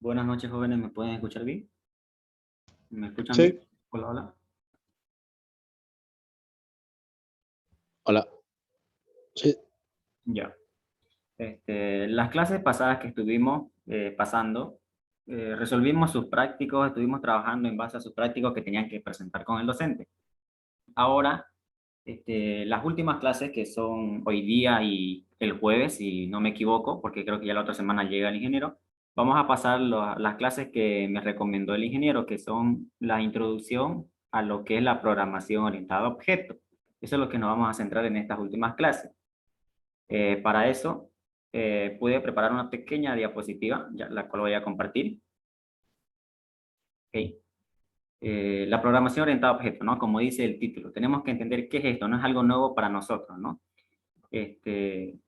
Buenas noches, jóvenes. ¿Me pueden escuchar bien? ¿Me escuchan bien? Sí, Hola, hola. hola. Sí, Ya. Las clases pasadas que estuvimos pasando, resolvimos sus prácticos, estuvimos trabajando en base a sus prácticos que tenían que presentar con el docente. Ahora, las últimas clases que son hoy día y el jueves, si no me equivoco, porque creo que ya la otra semana llega el ingeniero, vamos a pasar las clases que me recomendó el ingeniero, que son la introducción a lo que es la programación orientada a objetos. Eso es lo que nos vamos a centrar en estas últimas clases. Para eso, pude preparar una pequeña diapositiva, la cual voy a compartir. Ok. La programación orientada a objetos, ¿no? Como dice el título, tenemos que entender qué es esto, no es algo nuevo para nosotros, ¿no? Este,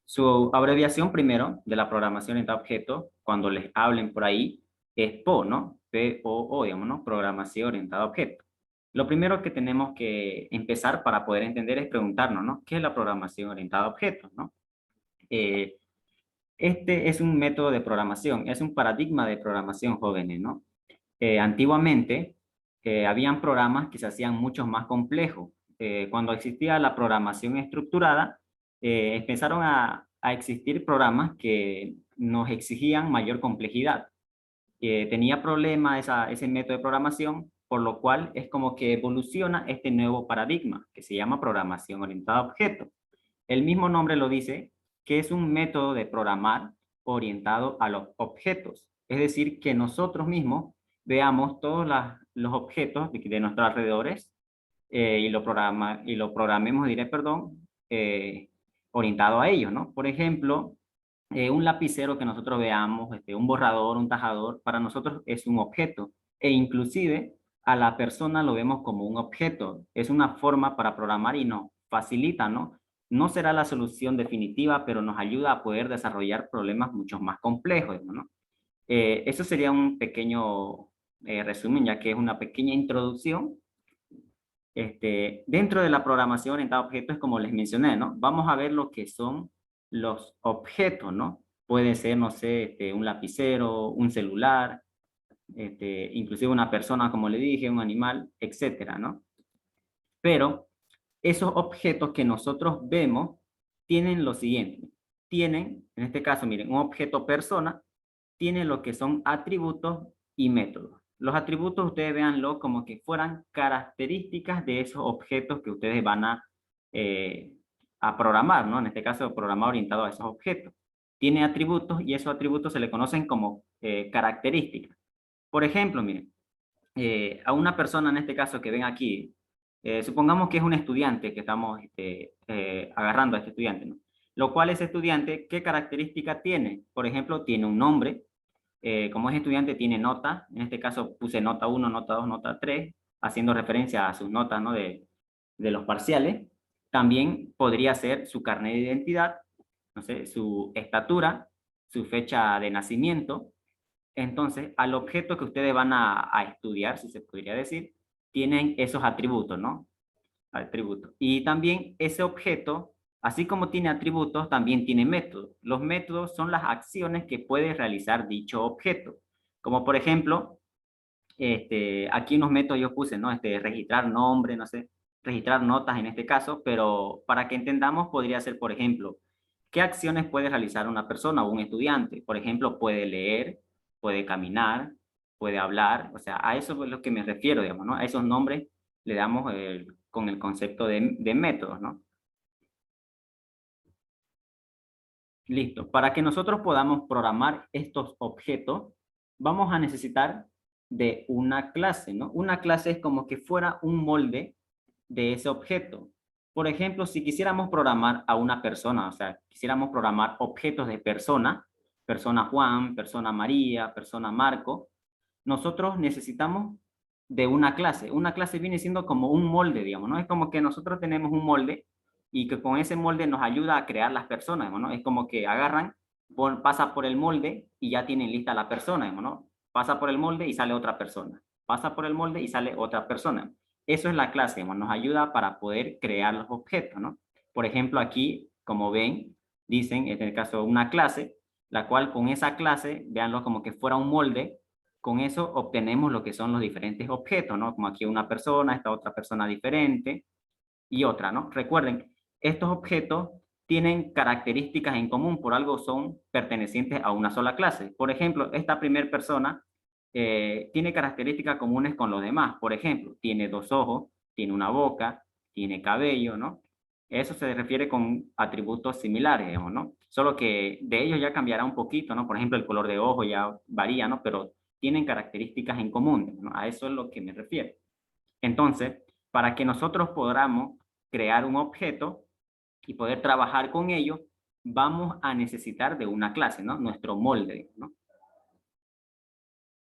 Su abreviación primero de la programación orientada a objetos, cuando les hablen por ahí, es PO, ¿no? P-O-O, digamos, ¿no? Programación orientada a objetos. Lo primero que tenemos que empezar para poder entender es preguntarnos, ¿no? ¿Qué es la programación orientada a objetos, ¿no? Eh, este es un método de programación, es un paradigma de programación, jóvenes, ¿no? Antiguamente, habían programas que se hacían mucho más complejos. Cuando existía la programación estructurada, empezaron a existir programas que nos exigían mayor complejidad. Tenía problemas ese método de programación, por lo cual es como que evoluciona este nuevo paradigma que se llama programación orientada a objetos. El mismo nombre lo dice, que es un método de programar orientado a los objetos. Es decir, que nosotros mismos veamos todos los objetos de nuestros alrededores y lo programemos, diré, perdón, orientado a ellos, ¿no? Por ejemplo, un lapicero que nosotros veamos, un borrador, un tajador, para nosotros es un objeto. E inclusive a la persona lo vemos como un objeto. Es una forma para programar y nos facilita, ¿no? No será la solución definitiva, pero nos ayuda a poder desarrollar problemas mucho más complejos, ¿no? Eso sería un pequeño resumen, ya que es una pequeña introducción. Dentro de la programación orientada a objetos, como les mencioné, ¿no? Vamos a ver lo que son los objetos, ¿no? Puede ser, no sé, un lapicero, un celular, inclusive una persona, como le dije, un animal, etcétera, ¿no? Pero esos objetos que nosotros vemos tienen lo siguiente. Tienen, en este caso, miren, un objeto persona tiene lo que son atributos y métodos. Los atributos ustedes véanlo como que fueran características de esos objetos que ustedes van a programar, ¿no? En este caso, programar orientado a esos objetos. Tiene atributos y esos atributos se le conocen como características. Por ejemplo, miren, a una persona en este caso que ven aquí, supongamos que es un estudiante que estamos agarrando a este estudiante, ¿no? Lo cual ese estudiante, ¿qué característica tiene? Por ejemplo, tiene un nombre, como es estudiante tiene nota, en este caso puse nota 1, nota 2, nota 3, haciendo referencia a sus notas, ¿no? de los parciales. También podría ser su carnet de identidad, no sé, su estatura, su fecha de nacimiento. Entonces, al objeto que ustedes van a estudiar, si se podría decir, tienen esos atributos, ¿no? Atributos. Y también ese objeto, así como tiene atributos, también tiene métodos. Los métodos son las acciones que puede realizar dicho objeto. Como por ejemplo, aquí unos métodos yo puse, ¿no? Registrar nombre, no sé, registrar notas en este caso, pero para que entendamos podría ser, por ejemplo, ¿qué acciones puede realizar una persona o un estudiante? Por ejemplo, puede leer, puede caminar, puede hablar, o sea, a eso es lo que me refiero, digamos, ¿no? A esos nombres le damos con el concepto de métodos, ¿no? Listo. Para que nosotros podamos programar estos objetos, vamos a necesitar de una clase, ¿no? Una clase es como que fuera un molde de ese objeto. Por ejemplo, si quisiéramos programar a una persona, o sea, quisiéramos programar objetos de persona, persona Juan, persona María, persona Marco, nosotros necesitamos de una clase. Una clase viene siendo como un molde, digamos, ¿no? Es como que nosotros tenemos un molde y que con ese molde nos ayuda a crear las personas, ¿no? Es como que agarran, pasa por el molde y ya tienen lista la persona, ¿no? Pasa por el molde y sale otra persona. Pasa por el molde y sale otra persona. Eso es la clase, ¿no? Nos ayuda para poder crear los objetos, ¿no? Por ejemplo, aquí, como ven, dicen, en el caso de una clase, la cual con esa clase, véanlo como que fuera un molde, con eso obtenemos lo que son los diferentes objetos, ¿no? Como aquí una persona, esta otra persona diferente y otra, ¿no? Recuerden, estos objetos tienen características en común, por algo son pertenecientes a una sola clase. Por ejemplo, esta primera persona tiene características comunes con los demás. Por ejemplo, tiene 2 ojos, tiene una boca, tiene cabello, ¿no? Eso se refiere con atributos similares, digamos, ¿no? Solo que de ellos ya cambiará un poquito, ¿no? Por ejemplo, el color de ojo ya varía, ¿no? Pero tienen características en común, ¿no? A eso es lo que me refiero. Entonces, para que nosotros podamos crear un objeto y poder trabajar con ello, vamos a necesitar de una clase, ¿no? Nuestro molde, ¿no?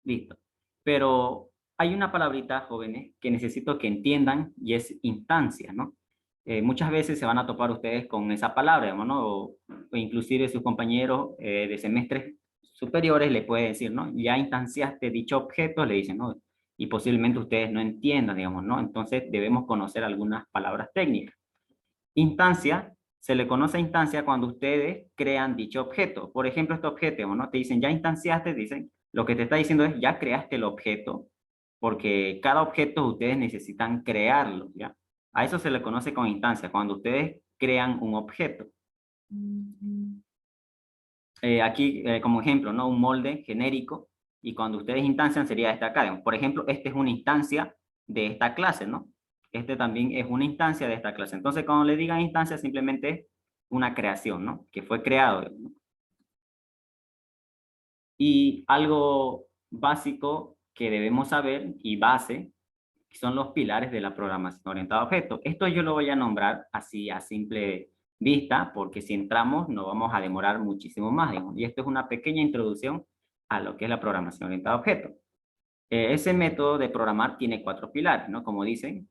Listo. Pero hay una palabrita, jóvenes, que necesito que entiendan y es instancia, ¿no? Muchas veces se van a topar ustedes con esa palabra, ¿no? O inclusive sus compañeros de semestres superiores le pueden decir, ¿no? Ya instanciaste dicho objeto, le dicen, ¿no? Y posiblemente ustedes no entiendan, digamos, ¿no? Entonces debemos conocer algunas palabras técnicas. Instancia, se le conoce a instancia cuando ustedes crean dicho objeto. Por ejemplo, este objeto, ¿no? Te dicen, ya instanciaste, dicen, lo que te está diciendo es, ya creaste el objeto, porque cada objeto ustedes necesitan crearlo, ¿ya? A eso se le conoce con instancia, cuando ustedes crean un objeto. Aquí, como ejemplo, ¿no? Un molde genérico, y cuando ustedes instancian sería este acá. Por ejemplo, esta es una instancia de esta clase, ¿no? Este también es una instancia de esta clase. Entonces, cuando le digan instancia, simplemente es una creación, ¿no? Que fue creado, ¿no? Y algo básico que debemos saber y base son los pilares de la programación orientada a objetos. Esto yo lo voy a nombrar así a simple vista, porque si entramos nos vamos a demorar muchísimo más, digamos. Y esto es una pequeña introducción a lo que es la programación orientada a objetos. Ese método de programar tiene 4 pilares, ¿no? Como dicen,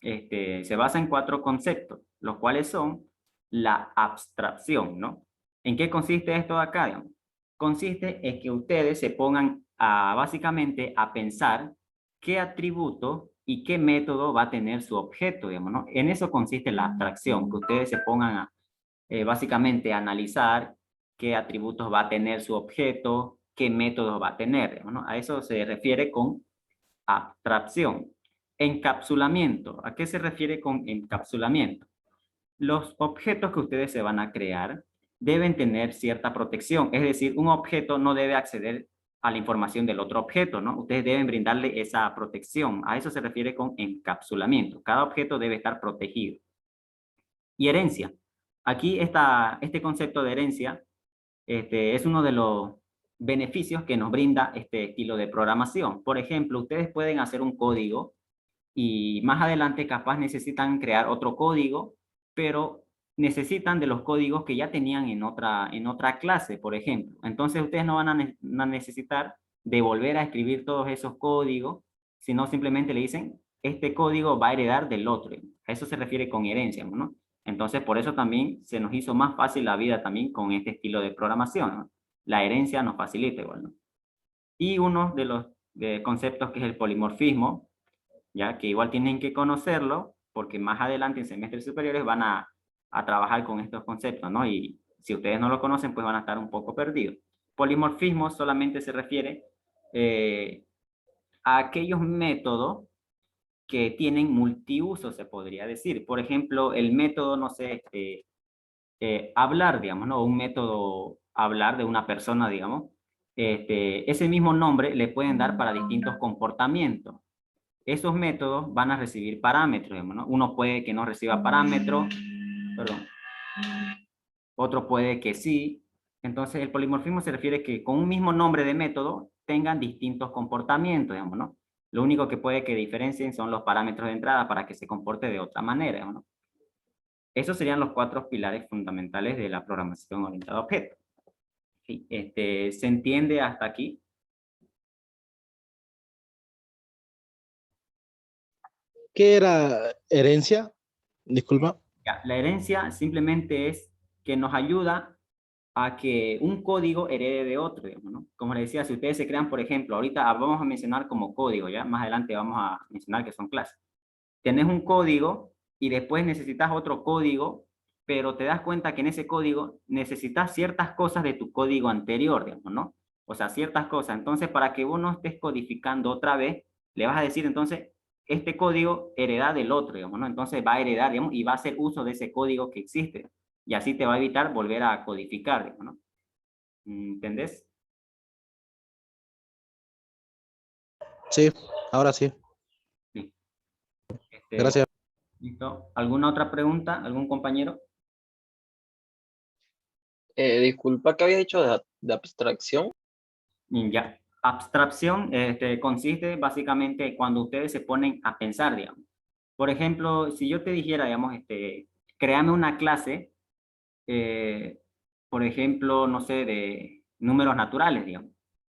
se basa en 4 conceptos, los cuales son la abstracción, ¿no? ¿En qué consiste esto de acá, digamos? Consiste en que ustedes se pongan básicamente a pensar qué atributo y qué método va a tener su objeto, digamos, ¿no? En eso consiste la abstracción, que ustedes se pongan a básicamente analizar qué atributos va a tener su objeto, qué métodos va a tener, digamos, ¿no? A eso se refiere con abstracción. Encapsulamiento. ¿A qué se refiere con encapsulamiento? Los objetos que ustedes se van a crear deben tener cierta protección, es decir, un objeto no debe acceder a la información del otro objeto, ¿no? Ustedes deben brindarle esa protección. A eso se refiere con encapsulamiento. Cada objeto debe estar protegido. Y herencia. Aquí este concepto de herencia es uno de los beneficios que nos brinda este estilo de programación. Por ejemplo, ustedes pueden hacer un código y más adelante capaz necesitan crear otro código, pero necesitan de los códigos que ya tenían en otra clase, por ejemplo. Entonces ustedes no van a necesitar de volver a escribir todos esos códigos, sino simplemente le dicen, este código va a heredar del otro. A eso se refiere con herencia, ¿no? Entonces por eso también se nos hizo más fácil la vida también con este estilo de programación, ¿no? La herencia nos facilita igual, ¿no? Y uno de los conceptos que es el polimorfismo, ya que igual tienen que conocerlo, porque más adelante en semestres superiores van a trabajar con estos conceptos, ¿no? Y si ustedes no lo conocen, pues van a estar un poco perdidos. Polimorfismo solamente se refiere a aquellos métodos que tienen multiuso, se podría decir. Por ejemplo, el método, no sé, hablar, digamos, ¿no? Un método hablar de una persona, digamos. Ese mismo nombre le pueden dar para distintos comportamientos. Esos métodos van a recibir parámetros, digamos, ¿no? Uno puede que no reciba parámetros, perdón, otro puede que sí. Entonces, el polimorfismo se refiere que con un mismo nombre de método tengan distintos comportamientos, digamos, ¿no? Lo único que puede que diferencien son los parámetros de entrada para que se comporte de otra manera, digamos, ¿no? Esos serían los 4 pilares fundamentales de la programación orientada a objetos. Sí, ¿se entiende hasta aquí? ¿Qué era herencia? Disculpa. Ya, la herencia simplemente es que nos ayuda a que un código herede de otro, digamos, ¿no? Como les decía, si ustedes se crean, por ejemplo, ahorita vamos a mencionar como código, ya más adelante vamos a mencionar que son clases. Tenés un código y después necesitas otro código pero te das cuenta que en ese código necesitas ciertas cosas de tu código anterior, digamos, ¿no? O sea, ciertas cosas. Entonces, para que vos no estés codificando otra vez, le vas a decir, entonces, este código hereda del otro, digamos, ¿no? Entonces va a heredar, digamos, y va a hacer uso de ese código que existe. Y así te va a evitar volver a codificar, digamos, ¿no? ¿Entendés? Sí, ahora sí. Sí. Gracias. ¿Listo? ¿Alguna otra pregunta? ¿Algún compañero? Disculpa, ¿qué había dicho de abstracción? Ya. Abstracción consiste básicamente cuando ustedes se ponen a pensar, digamos. Por ejemplo, si yo te dijera, digamos, créame una clase, eh, por ejemplo, no sé, de números naturales, digamos.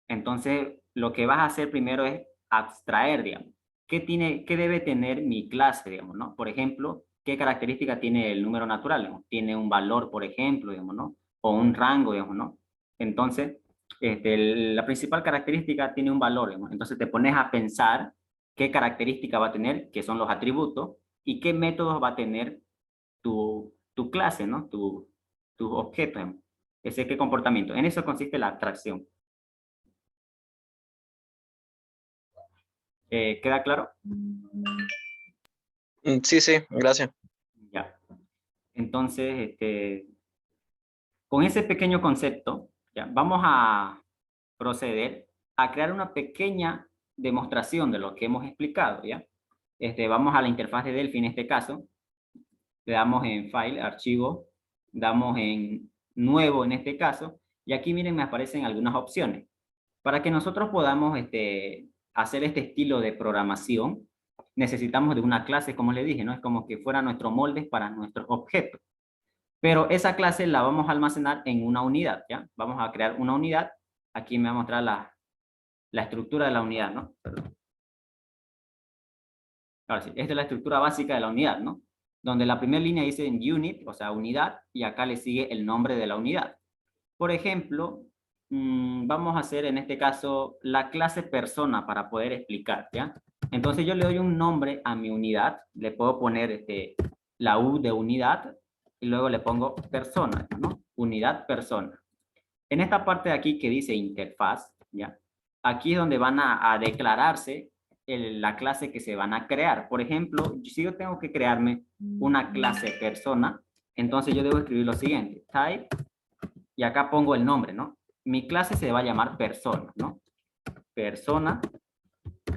Entonces, lo que vas a hacer primero es abstraer, digamos. ¿Qué debe tener mi clase, digamos, ¿no? Por ejemplo, ¿qué característica tiene el número natural, digamos? Tiene un valor, por ejemplo, digamos, ¿no? O un rango, digamos, ¿no? Entonces, la principal característica tiene un valor, digamos. Entonces, te pones a pensar qué característica va a tener, que son los atributos, y qué métodos va a tener tu clase, ¿no? Tu objeto, digamos. Ese qué comportamiento. En eso consiste la abstracción. ¿Queda claro? Sí, sí, gracias. Ya. Entonces, con ese pequeño concepto, ya, vamos a proceder a crear una pequeña demostración de lo que hemos explicado, ¿ya? Vamos a la interfaz de Delphi en este caso, le damos en File, Archivo, damos en Nuevo en este caso, y aquí miren me aparecen algunas opciones. Para que nosotros podamos hacer este estilo de programación, necesitamos de una clase, como les dije, ¿no? Es como que fuera nuestro molde para nuestros objetos. Pero esa clase la vamos a almacenar en una unidad, ¿ya? Vamos a crear una unidad. Aquí me va a mostrar la estructura de la unidad, ¿no? Perdón. Ahora sí, esta es la estructura básica de la unidad, ¿no? Donde la primera línea dice en unit, o sea, unidad, y acá le sigue el nombre de la unidad. Por ejemplo, vamos a hacer en este caso la clase persona para poder explicar, ¿ya? Entonces yo le doy un nombre a mi unidad, le puedo poner la U de unidad y luego le pongo persona, ¿no? Unidad persona. En esta parte de aquí que dice interfaz, ¿ya? Aquí es donde van a declararse la clase que se van a crear. Por ejemplo, si yo tengo que crearme una clase persona, entonces yo debo escribir lo siguiente, type, y acá pongo el nombre, ¿no? Mi clase se va a llamar persona, ¿no? Persona,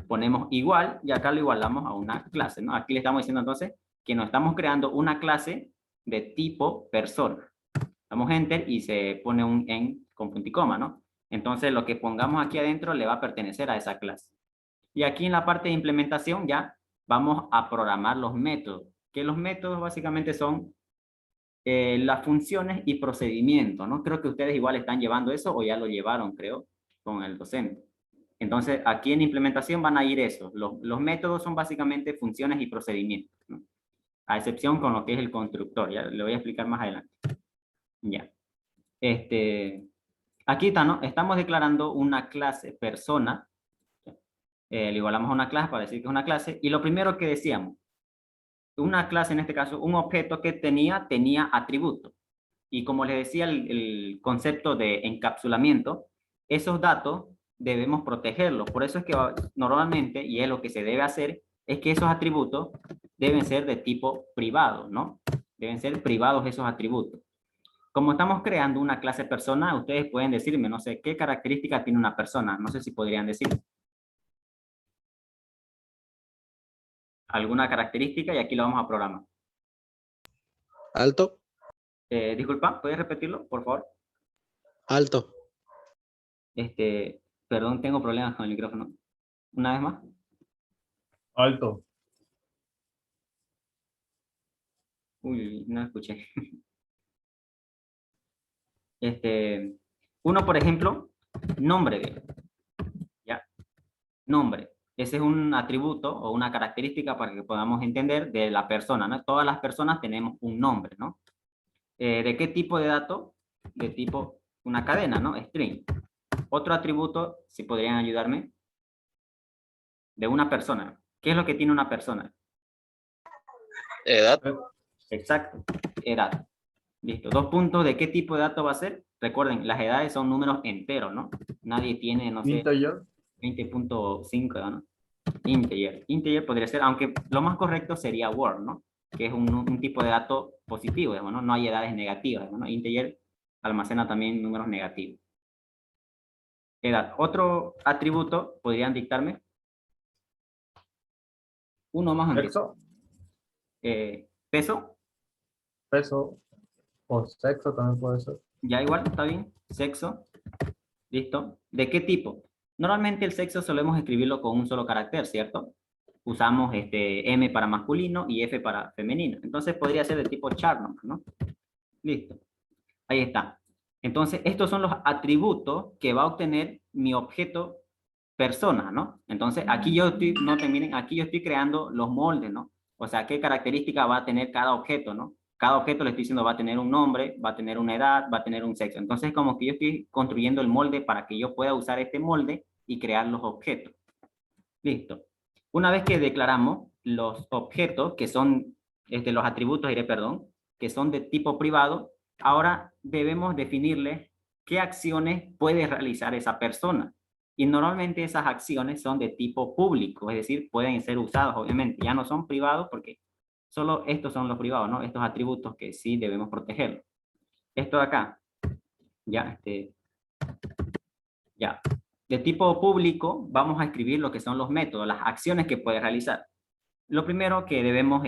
ponemos igual y acá lo igualamos a una clase, ¿no? Aquí le estamos diciendo entonces que nos estamos creando una clase de tipo persona. Damos enter y se pone un en con punto y coma, ¿no? Entonces lo que pongamos aquí adentro le va a pertenecer a esa clase. Y aquí en la parte de implementación ya vamos a programar los métodos, que los métodos básicamente son las funciones y procedimientos, ¿no? Creo que ustedes igual están llevando eso o ya lo llevaron, creo, con el docente. Entonces, aquí en implementación van a ir eso. Los métodos son básicamente funciones y procedimientos, ¿no? A excepción con lo que es el constructor, ya le voy a explicar más adelante. Ya. Aquí está, ¿no? Estamos declarando una clase persona. Le igualamos a una clase para decir que es una clase. Y lo primero que decíamos, una clase en este caso, un objeto que tenía atributos. Y como les decía, el concepto de encapsulamiento, esos datos debemos protegerlos. Por eso es que normalmente, y es lo que se debe hacer, es que esos atributos deben ser de tipo privado, ¿no? Deben ser privados esos atributos. Como estamos creando una clase persona, ustedes pueden decirme, no sé, qué características tiene una persona. No sé si podrían decir alguna característica y aquí lo vamos a programar. Alto, Disculpa, ¿puedes repetirlo, por favor? alto, Perdón, tengo problemas con el micrófono. Una vez más. Alto. Uy, no escuché. Uno, por ejemplo, nombre. ¿Ya? Nombre. Ese es un atributo o una característica para que podamos entender de la persona, ¿no? Todas las personas tenemos un nombre, ¿no? ¿De qué tipo de dato? De tipo una cadena, ¿no? String. Otro atributo, si podrían ayudarme, de una persona. ¿Qué es lo que tiene una persona? Edad. Exacto, edad. Listo. 2 puntos, ¿de qué tipo de dato va a ser? Recuerden, las edades son números enteros, ¿no? Nadie tiene, no sé, Integer. 20.5, ¿no? Integer. Integer podría ser, aunque lo más correcto sería word, ¿no? Que es un tipo de dato positivo, digamos, ¿no? No hay edades negativas, ¿no? Integer almacena también números negativos. Edad. Otro atributo, ¿podrían dictarme? Uno más aunque sea. Sexo. Peso, Peso. O sexo también puede ser. ya igual, está bien. Sexo, listo. ¿De qué tipo? Normalmente el sexo solemos escribirlo con un solo carácter, ¿cierto? Usamos M para masculino y F para femenino. Entonces podría ser de tipo char, ¿no? Listo. Ahí está. Entonces, estos son los atributos que va a obtener mi objeto persona, ¿no? Entonces, aquí yo estoy, noten, miren, aquí yo estoy creando los moldes, ¿no? O sea, qué característica va a tener cada objeto, ¿no? Cada objeto le estoy diciendo va a tener un nombre, va a tener una edad, va a tener un sexo. Entonces, como que yo estoy construyendo el molde para que yo pueda usar este molde y crear los objetos. Listo. Una vez que declaramos los objetos, que son los atributos, perdón, que son de tipo privado, ahora debemos definirle qué acciones puede realizar esa persona. Y normalmente esas acciones son de tipo público, es decir, pueden ser usados, obviamente. Ya no son privados porque solo estos son los privados, ¿no? Estos atributos que sí debemos protegerlos. Esto de acá, ya, ya. De tipo público, vamos a escribir lo que son los métodos, las acciones que puede realizar. Lo primero que debemos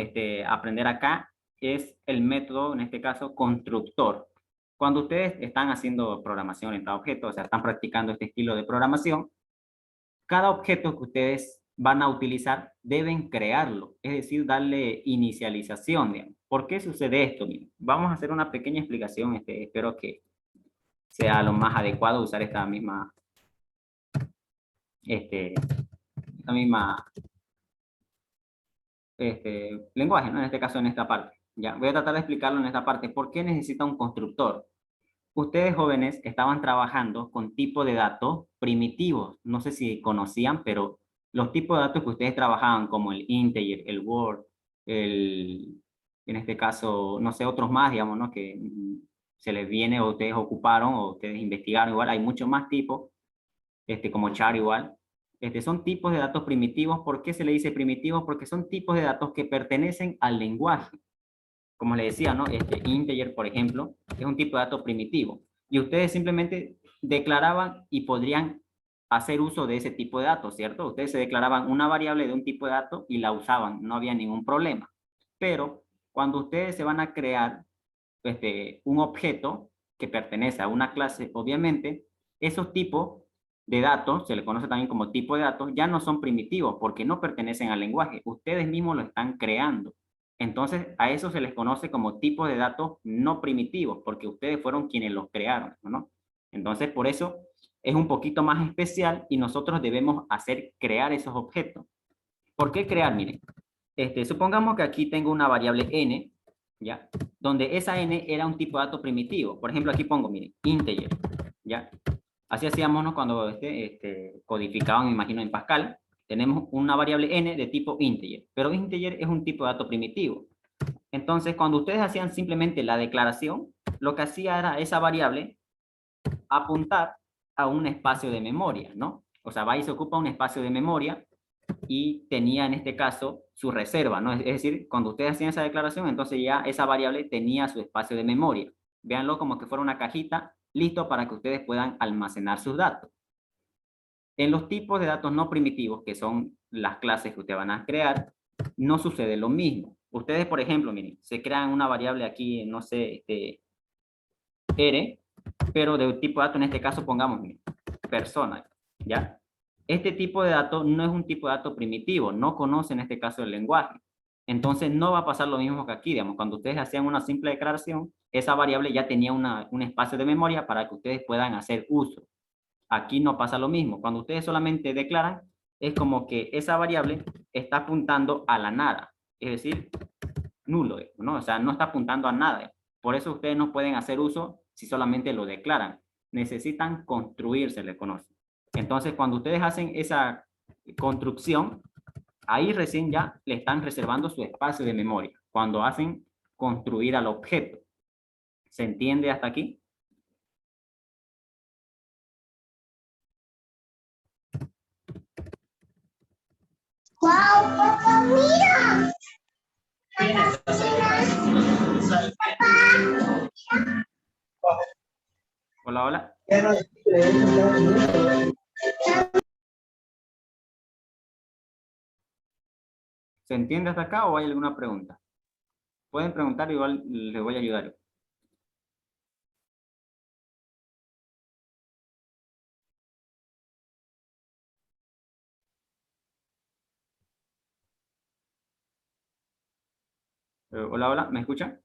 aprender acá es el método, en este caso, constructor. Cuando ustedes están haciendo programación orientada a objetos, o sea, están practicando este estilo de programación, cada objeto que ustedes van a utilizar deben crearlo, es decir, darle inicialización, digamos. ¿Por qué sucede esto? Miren, vamos a hacer una pequeña explicación, espero que sea lo más adecuado usar esta misma lenguaje, ¿no? En este caso, en esta parte. Ya, voy a tratar de explicarlo en esta parte. ¿Por qué necesita un constructor? Ustedes jóvenes estaban trabajando con tipos de datos primitivos. No sé si conocían, pero los tipos de datos que ustedes trabajaban, como el integer, el word, en este caso, no sé, otros más, digamos, ¿no? Que se les viene o ustedes ocuparon o ustedes investigaron igual. Hay muchos más tipos, como char igual. Son tipos de datos primitivos. ¿Por qué se le dice primitivos? Porque son tipos de datos que pertenecen al lenguaje. Como le decía, ¿no? Integer, por ejemplo, es un tipo de dato primitivo. Y ustedes simplemente declaraban y podrían hacer uso de ese tipo de datos, ¿cierto? Ustedes se declaraban una variable de un tipo de dato y la usaban, no había ningún problema. Pero cuando ustedes se van a crear un objeto que pertenece a una clase, obviamente, esos tipos de datos, se le conoce también como tipo de datos, ya no son primitivos porque no pertenecen al lenguaje. Ustedes mismos lo están creando. Entonces, a eso se les conoce como tipo de datos no primitivos, porque ustedes fueron quienes los crearon, ¿no? Entonces, por eso es un poquito más especial y nosotros debemos hacer crear esos objetos. ¿Por qué crear? Miren, supongamos que aquí tengo una variable n, ¿ya? Donde esa n era un tipo de dato primitivo. Por ejemplo, aquí pongo, miren, integer, ¿ya? Así hacíamos, ¿no? Cuando codificaban, me imagino, en Pascal. Tenemos una variable n de tipo integer, pero integer es un tipo de dato primitivo. Entonces, cuando ustedes hacían simplemente la declaración, lo que hacía era esa variable apuntar a un espacio de memoria, ¿no? O sea, va y se ocupa un espacio de memoria y tenía en este caso su reserva, ¿no? Es decir, cuando ustedes hacían esa declaración, entonces ya esa variable tenía su espacio de memoria. Véanlo como que fuera una cajita, listo para que ustedes puedan almacenar sus datos. En los tipos de datos no primitivos, que son las clases que ustedes van a crear, no sucede lo mismo. Ustedes, por ejemplo, miren, se crean una variable aquí, no sé, R, pero de tipo de dato, en este caso pongamos, miren, persona, ¿ya? Este tipo de dato no es un tipo de dato primitivo, no conoce en este caso el lenguaje. Entonces no va a pasar lo mismo que aquí, digamos, cuando ustedes hacían una simple declaración, esa variable ya tenía un espacio de memoria para que ustedes puedan hacer uso. Aquí no pasa lo mismo. Cuando ustedes solamente declaran, es como que esa variable está apuntando a la nada, es decir, nulo, ¿no? O sea, no está apuntando a nada. Por eso ustedes no pueden hacer uso si solamente lo declaran. Necesitan construir, se le conoce. Entonces, cuando ustedes hacen esa construcción, ahí recién ya le están reservando su espacio de memoria, cuando hacen construir al objeto. ¿Se entiende hasta aquí? ¡Wow, papá, mira! Hola, hola. ¿Se entiende hasta acá o hay alguna pregunta? Pueden preguntar, igual les voy a ayudar. Hola, hola, ¿me escuchan?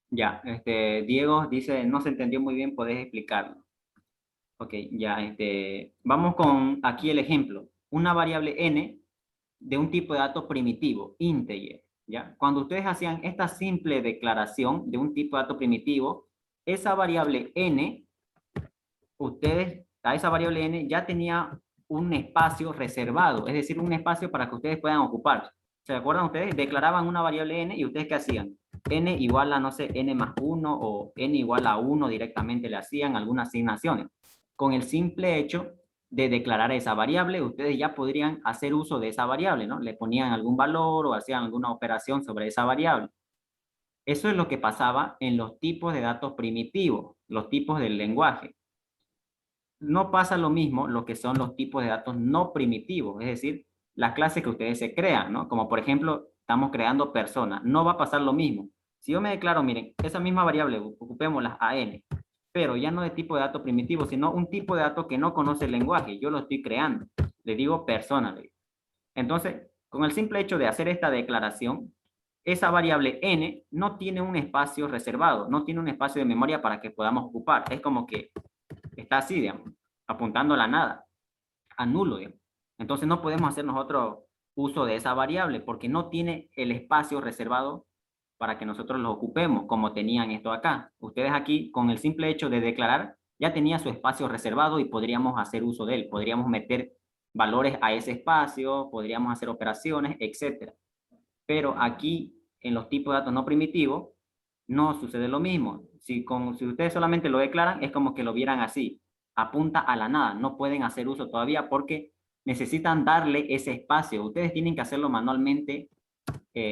Ya, Diego dice, no se entendió muy bien, ¿podés explicarlo? Ok, ya, vamos con aquí el ejemplo. Una variable n de un tipo de dato primitivo, integer, ¿ya? Cuando ustedes hacían esta simple declaración de un tipo de dato primitivo, esa variable n, ustedes, a esa variable n ya tenía un espacio reservado, es decir, un espacio para que ustedes puedan ocupar. ¿Se acuerdan ustedes? Declaraban una variable n y ustedes ¿qué hacían? N igual a, no sé, n más 1 o n igual a 1 directamente le hacían algunas asignaciones. Con el simple hecho de declarar esa variable, ustedes ya podrían hacer uso de esa variable, ¿no? Le ponían algún valor o hacían alguna operación sobre esa variable. Eso es lo que pasaba en los tipos de datos primitivos, los tipos del lenguaje. No pasa lo mismo lo que son los tipos de datos no primitivos, es decir, las clases que ustedes se crean, ¿no? Como por ejemplo, estamos creando personas. No va a pasar lo mismo. Si yo me declaro, miren, esa misma variable, ocupémosla a n, pero ya no de tipo de dato primitivo, sino un tipo de dato que no conoce el lenguaje. Yo lo estoy creando. Le digo persona. Entonces, con el simple hecho de hacer esta declaración, esa variable n no tiene un espacio reservado, no tiene un espacio de memoria para que podamos ocupar. Es como que está así, digamos, apuntando a la nada, a nulo, digamos. Entonces no podemos hacer nosotros uso de esa variable porque no tiene el espacio reservado para que nosotros lo ocupemos, como tenían esto acá. Ustedes aquí, con el simple hecho de declarar, ya tenía su espacio reservado y podríamos hacer uso de él. Podríamos meter valores a ese espacio, podríamos hacer operaciones, etc. Pero aquí, en los tipos de datos no primitivos, no sucede lo mismo. Si ustedes solamente lo declaran, es como que lo vieran así, apunta a la nada. No pueden hacer uso todavía porque necesitan darle ese espacio. Ustedes tienen que hacerlo manualmente,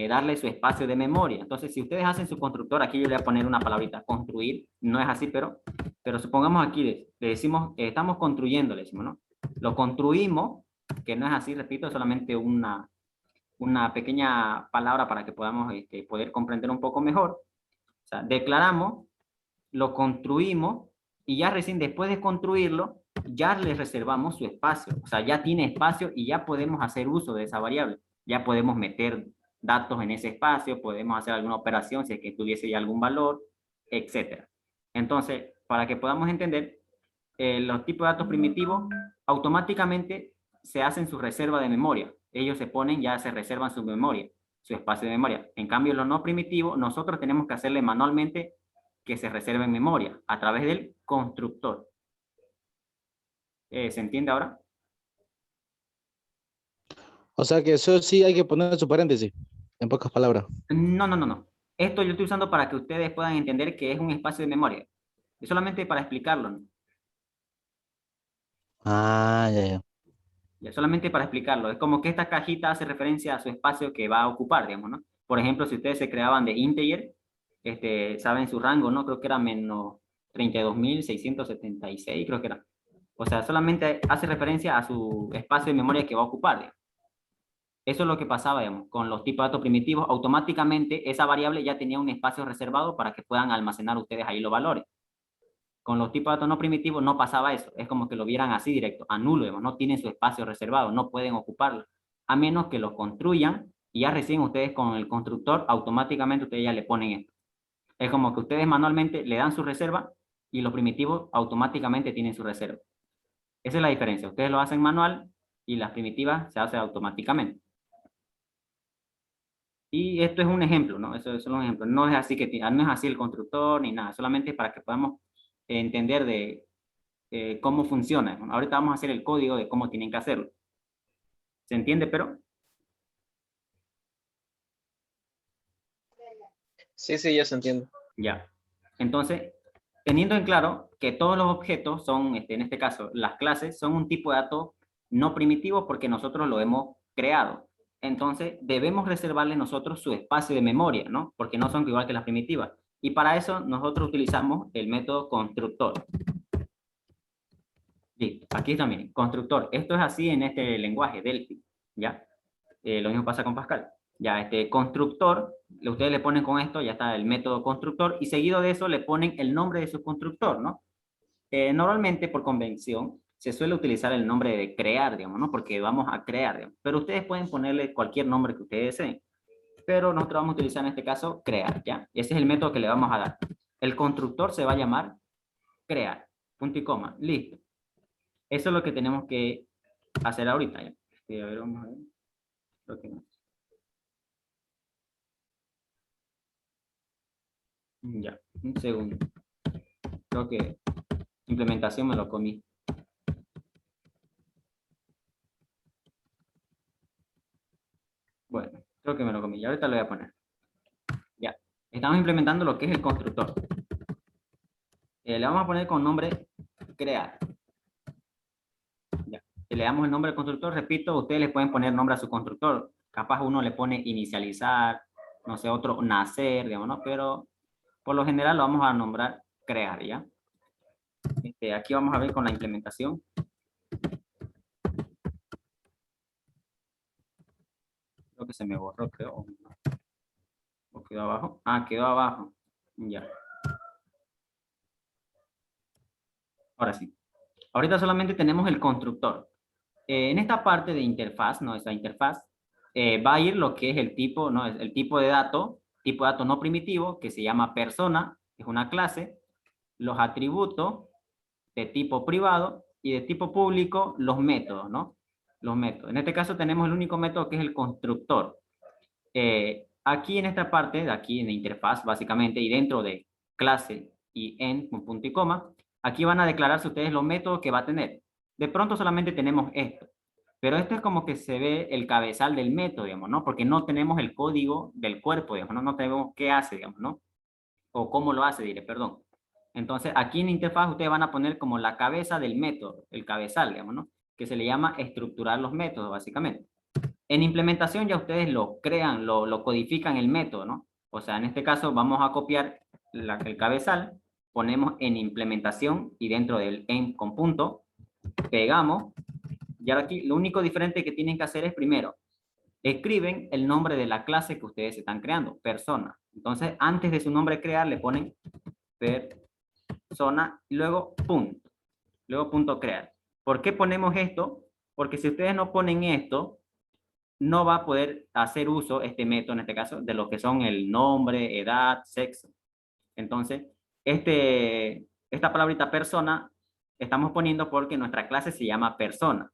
darle su espacio de memoria. Entonces, si ustedes hacen su constructor, aquí yo le voy a poner una palabrita, construir, no es así, pero supongamos aquí, le decimos, estamos construyendo, le decimos, ¿no? Lo construimos, que no es así, repito, es solamente una pequeña palabra para que podamos poder comprender un poco mejor. O sea, declaramos, lo construimos y ya recién después de construirlo, ya le reservamos su espacio. O sea, ya tiene espacio y ya podemos hacer uso de esa variable. Ya podemos meter datos en ese espacio, podemos hacer alguna operación si es que tuviese ya algún valor, etc. Entonces, para que podamos entender, los tipos de datos primitivos automáticamente se hacen su reserva de memoria. Ellos se ponen, ya se reservan su memoria, su espacio de memoria. En cambio, los no primitivos, nosotros tenemos que hacerle manualmente que se reserve en memoria a través del constructor. ¿Se entiende ahora? O sea que eso sí hay que poner su paréntesis, en pocas palabras. No, no, no, no. Esto yo estoy usando para que ustedes puedan entender que es un espacio de memoria. Es solamente para explicarlo, ¿no? Ah, ya, ya. Ya, solamente para explicarlo. Es como que esta cajita hace referencia a su espacio que va a ocupar, digamos, ¿no? Por ejemplo, si ustedes se creaban de integer, saben su rango, ¿no? Creo que era menos 32.676, creo que era. O sea, solamente hace referencia a su espacio de memoria que va a ocupar, digamos. Eso es lo que pasaba, digamos, con los tipos de datos primitivos. Automáticamente esa variable ya tenía un espacio reservado para que puedan almacenar ustedes ahí los valores. Con los tipos de datos no primitivos no pasaba eso. Es como que lo vieran así directo, a nulo, digamos, no tienen su espacio reservado, no pueden ocuparlo. A menos que lo construyan y ya recién ustedes con el constructor, automáticamente ustedes ya le ponen esto. Es como que ustedes manualmente le dan su reserva y los primitivos automáticamente tienen su reserva. Esa es la diferencia. Ustedes lo hacen manual y las primitivas se hacen automáticamente. Y esto es un ejemplo, ¿no? Eso es un ejemplo. No es así no es así el constructor ni nada, solamente para que podamos entender de cómo funciona. Ahorita vamos a hacer el código de cómo tienen que hacerlo. ¿Se entiende, pero? Sí, sí, ya se entiende. Ya. Entonces, teniendo en claro que todos los objetos son, en este caso, las clases, son un tipo de dato no primitivo porque nosotros lo hemos creado. Entonces, debemos reservarle nosotros su espacio de memoria, ¿no? Porque no son igual que las primitivas. Y para eso, nosotros utilizamos el método constructor. Listo. Aquí está, miren, constructor. Esto es así en este lenguaje, Delphi, ¿ya? Lo mismo pasa con Pascal. Ya, este constructor, ustedes le ponen con esto, ya está el método constructor, y seguido de eso le ponen el nombre de su constructor, ¿no? Normalmente, por convención, se suele utilizar el nombre de crear, digamos, ¿no? Porque vamos a crear, digamos. Pero ustedes pueden ponerle cualquier nombre que ustedes deseen. Pero nosotros vamos a utilizar en este caso crear, ¿ya? Ese es el método que le vamos a dar. El constructor se va a llamar crear, punto y coma, listo. Eso es lo que tenemos que hacer ahorita, ¿ya? A ver, vamos a ver. Lo que... Ya, un segundo. Creo que implementación me lo comí. Bueno, creo que me lo comí. Y ahorita lo voy a poner. Ya. Estamos implementando lo que es el constructor. Le vamos a poner con nombre crear. Ya. Si le damos el nombre del constructor, repito, ustedes le pueden poner nombre a su constructor. Capaz uno le pone inicializar, no sé, otro nacer, digamos, ¿no? Pero por lo general lo vamos a nombrar crear, ¿ya? Aquí vamos a ver con la implementación. Creo que se me borró, creo. ¿O quedó abajo? Ah, quedó abajo. Ya. Ahora sí. Ahorita solamente tenemos el constructor. En esta parte de interfaz, ¿no? Esta interfaz, va a ir lo que es el tipo, ¿no? El tipo de dato no primitivo, que se llama persona, es una clase, los atributos de tipo privado y de tipo público, los métodos, ¿no? Los métodos. En este caso tenemos el único método que es el constructor. Aquí en esta parte, de aquí en la interfaz, básicamente, y dentro de clase y en con punto y coma, aquí van a declararse ustedes los métodos que va a tener. De pronto solamente tenemos esto, pero esto es como que se ve el cabezal del método, digamos, ¿no? Porque no tenemos el código del cuerpo, digamos, ¿no? No tenemos qué hace, digamos, ¿no? O cómo lo hace, diré, perdón. Entonces, aquí en la interfaz ustedes van a poner como la cabeza del método, el cabezal, digamos, ¿no? Que se le llama estructurar los métodos, básicamente. En implementación ya ustedes lo crean, lo codifican el método, ¿no? O sea, en este caso vamos a copiar el cabezal, ponemos en implementación y dentro del en con punto, pegamos, y ahora aquí lo único diferente que tienen que hacer es primero, escriben el nombre de la clase que ustedes están creando, persona. Entonces, antes de su nombre crear le ponen persona y luego punto. Luego punto crear. ¿Por qué ponemos esto? Porque si ustedes no ponen esto, no va a poder hacer uso este método, en este caso, de lo que son el nombre, edad, sexo. Entonces, esta palabrita persona estamos poniendo porque nuestra clase se llama persona.